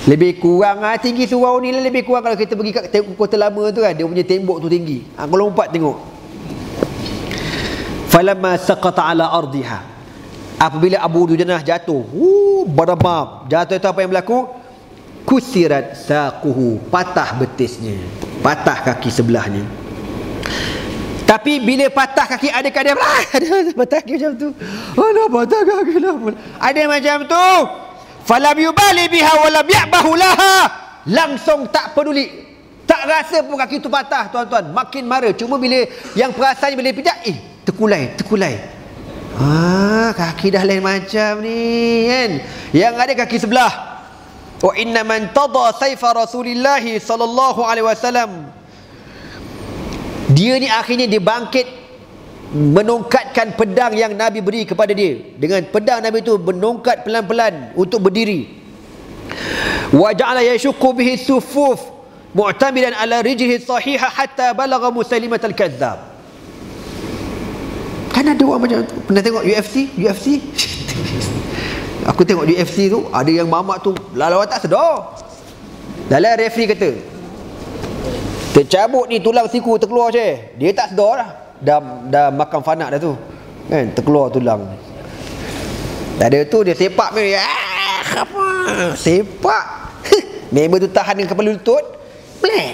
Lebih kurang tinggi surau ni lah, lebih kurang kalau kita pergi kat Kota Lama tu kan, dia punya tembok tu tinggi. Kau lompat tengok. Falamma saqata ala ardiha, apabila Abu Dujanah jatuh, berdamam, jatuh itu apa yang berlaku? Kusirat saquhu, patah betisnya, patah kaki sebelahnya. Tapi bila patah kaki, ada patah kaki macam tu. Ada patah kaki lah. Ada macam tu. Falam yubali biha walam ya'bahu laha. Langsung tak peduli, tak rasa pun kaki tu patah, tuan-tuan. Makin marah. Cuma bila yang perasaannya bila pijak, terkulai. Kaki dah lain macam ni kan. Yang ada kaki sebelah. Wa inna man tada sayfa Rasulillah sallallahu alaihi wasallam, dia ni akhirnya dia bangkit menongkatkan pedang yang Nabi beri kepada dia. Dengan pedang Nabi itu menongkat pelan-pelan untuk berdiri. Wa ja'ala yashukku bihi sufuf mu'tamidan ala rijlihi sahiha hatta balagha Musailimah al-Kadzdzab. Kan ada orang macam tu. Pernah tengok UFC? Aku tengok UFC tu, ada yang mamak tu lawan tak sedar. Dalam referee kata, tercabut ni tulang siku terkeluar je. Dia tak sedar dah. Dah makan fanak dah tu. Kan, terkeluar tulang. Ada tu dia sepak ni. Apa? Sepak. Member tu tahan dengan kepala lutut. Bleh.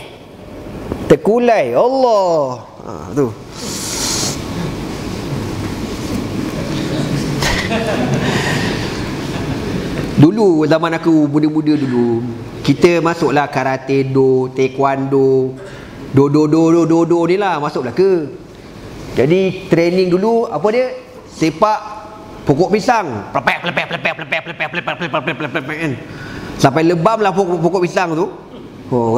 Terkulai. Allah. Tu. Dulu zaman aku muda-muda dulu, kita masuklah karate do, taekwondo, do ni lah masuk ke. Jadi training dulu apa dia? Sepak pokok pisang. Plepek kan. Sampai lebam lah pokok pisang tu.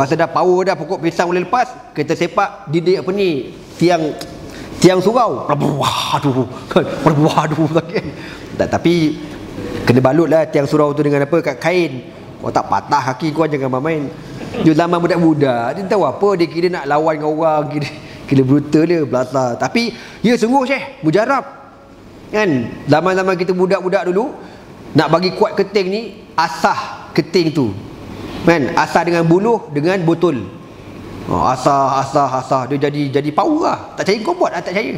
Rasa dah power dah, pokok pisang boleh lepas, kita sepak didik apa ni? Tiang surau. Waduh sakit. Tapi kena balut lah tiang surau tu dengan apa? Kat kain. Kau tak patah kaki kau, jangan main. Dia zaman budak-budak, dia tahu apa, dia kira nak lawan dengan orang, kira brutal dia, belata. Tapi ya sungguh Syekh, mujarab. Kan? Zaman-zaman kita budak-budak dulu, nak bagi kuat keting ni, asah keting tu. Kan? Asah dengan buluh dengan botol. Asah dia jadi power lah. Tak percaya kau buat, tak percaya.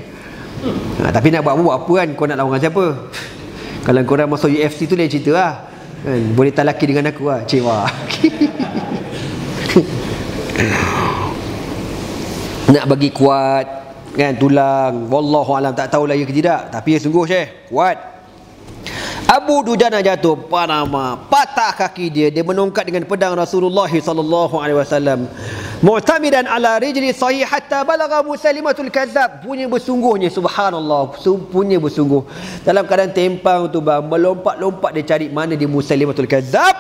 Tapi nak buat apa kan, kau nak lawan dengan siapa? Kalau korang masuk UFC tu lain cerita lah kan? Boleh talaki dengan aku lah, cewa. Nak bagi kuat kan tulang, wallahu alam, tak tahulah ya ke tidak. Tapi ya sungguh Syekh, kuat. Abu Dujanah jatuh, patah kaki dia menongkat dengan pedang Rasulullah sallallahu alaihi wasallam. Mu'tamidan ala rijli sahih hatta balagha Musailimah al-Kadzdzab. Punya bersungguhnya, subhanallah, punya bersungguh. Dalam keadaan tempang tu bang, melompat-lompat dia cari mana dia Musailimah al-Kadzdzab.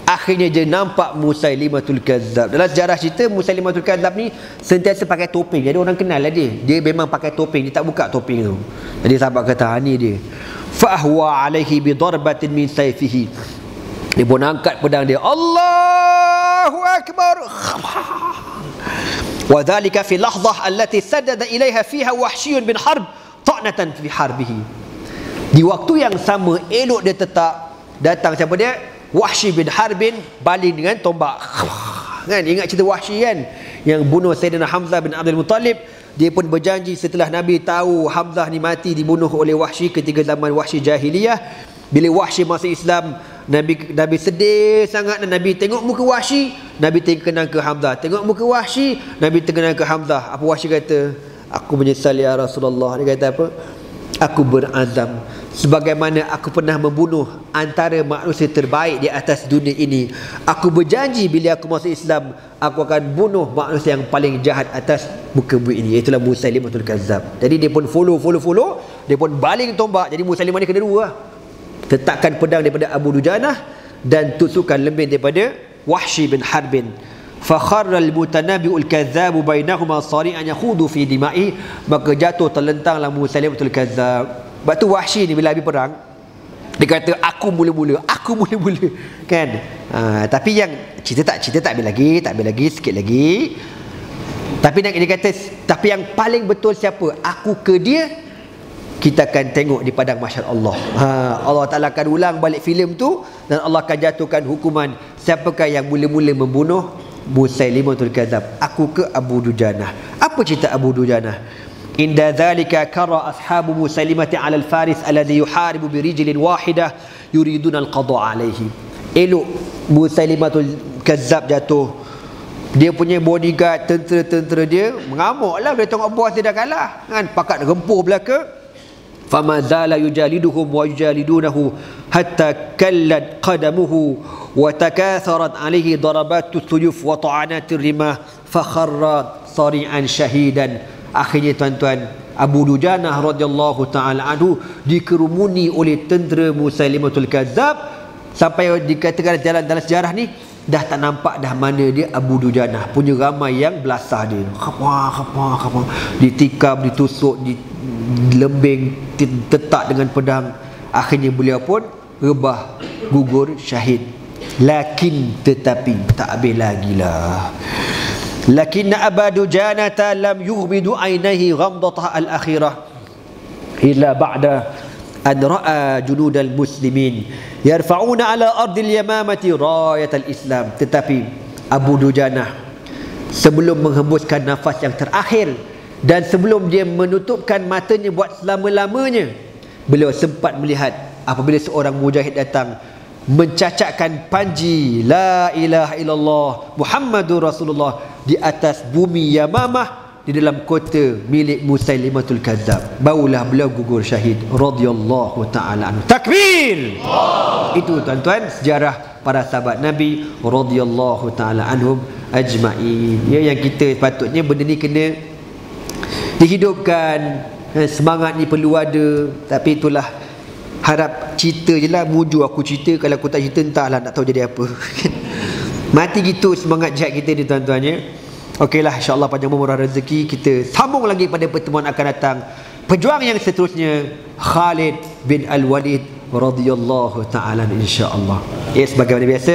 Akhirnya dia nampak Musailimah al-Kadzdzab. Dalam sejarah cerita, Musailimah al-Kadzdzab ni sentiasa pakai topeng. Jadi orang kenal lah dia. Dia memang pakai topeng, dia tak buka topeng tu. Jadi sahabat kata, ni dia. Fahwa alaihi bidarbatin min sayfihi. Dia pun angkat pedang dia. Allahu akbar. Wa dhalika fi lahzah allati saddada ilaiha fiha Wahsy bin Harb ta'natan fi harbihi. Di waktu yang sama, elok dia tetap datang siapa dia? Wahsy bin Harbin baling dengan tombak. Kan, ingat cerita Wahsy kan, yang bunuh Sayyidina Hamzah bin Abdul Muttalib. Dia pun berjanji setelah Nabi tahu Hamzah ni mati dibunuh oleh Wahsy ketika zaman Wahsy jahiliyah. Bila Wahsy masuk Islam, Nabi sedih sangat, dan Nabi tengok muka Wahsy, Nabi terkenang ke Hamzah. Tengok muka Wahsy, Nabi terkenang ke Hamzah. Apa Wahsy kata? Aku menyesal ya Rasulullah. Dia kata apa? Aku berazam, sebagaimana aku pernah membunuh antara manusia terbaik di atas dunia ini, aku berjanji bila aku masuk Islam, aku akan bunuh manusia yang paling jahat atas muka bumi ini, itulah Musailimah al-Kadzdzab. Jadi dia pun follow, dia pun baling tombak. Jadi Musailimah ni kena dua lah. Letakkan pedang daripada Abu Dujanah dan tusukan lembing daripada Wahsy bin Harbin. Fakharra al-mutanabi'ul kadzdzabu bainahuma sari'an yakhudu fi dima'i. Maka jatuh terlentanglah Musailimah al-Kadzdzab. Sebab tu Wahsy ni bila habis perang, dia kata aku mula-mula kan. Tapi yang cerita tak habis lagi, sikit lagi. Tapi dia kata, tapi yang paling betul siapa? Aku ke dia kita akan tengok di padang mahsyar Allah. Allah Ta'ala akan ulang balik filem tu, dan Allah akan jatuhkan hukuman siapakah yang mula-mula membunuh Musailimatul Kadzab, aku ke Abu Dujanah. Apa cerita Abu Dujanah? Inda dhalika kara ashabu Musailimati ala al-faris alladhi yuharibu birijlin wahidah yuriduna al-qada' alaihi. Elok Musailimatul Kadzab jatuh, dia punya bodyguard, tentera-tentera dia mengamuk lah bila tengok bos dia dah kalah kan, pakat rempuh belaka. Fama zala yujaliduhum wa yujalidunahu hatta kallat qadamuhu wa takatharat alaihi darabatu suyuf wa ta'anatir rimah fakharra sari'an syahidan. Akhirnya tuan-tuan, Abu Dujanah radhiyallahu taala anhu dikerumuni oleh tentera Musailimatul Kadzab sampai dikatakan dalam sejarah ni dah tak nampak dah mana dia Abu Dujanah. Punya ramai yang belasah dia, khapa, ditikam, ditusuk, dilembing, tetak dengan pedang. Akhirnya beliau pun rebah, gugur, syahid. Lakin tetapi tak habis lagi lah. Lakinna Abu Dujanah lam yughmidu ainaihi ghamdatah al-akhirah illa ba'da an ra'a junudal muslimin yarfa'una ala ardil yamamati rayatal Islam. Tetapi Abu Dujanah sebelum menghembuskan nafas yang terakhir dan sebelum dia menutupkan matanya buat selama-lamanya, beliau sempat melihat apabila seorang mujahid datang mencacakkan panji la ilaha illallah Muhammadur Rasulullah di atas bumi Yamamah di dalam kota milik Musailimatul Kadzab. Barulah beliau gugur syahid radhiyallahu taala anhu. Takbir. Itu tuan-tuan sejarah para sahabat Nabi radhiyallahu taala anhum ajma'in. Ya, yang kita patutnya benda ni kena dihidupkan. Semangat ni perlu ada. Tapi itulah, harap cerita je lah, muju aku cerita, kalau aku tak cerita entahlah nak tahu jadi apa. Mati gitu semangat jihad kita ni tuan-tuan ya. Okeylah, insyaAllah panjang umur rezeki, kita sambung lagi pada pertemuan akan datang. Pejuang yang seterusnya Khalid bin Al-Walid radhiyallahu ta'ala insyaAllah. Ya, sebagaimana biasa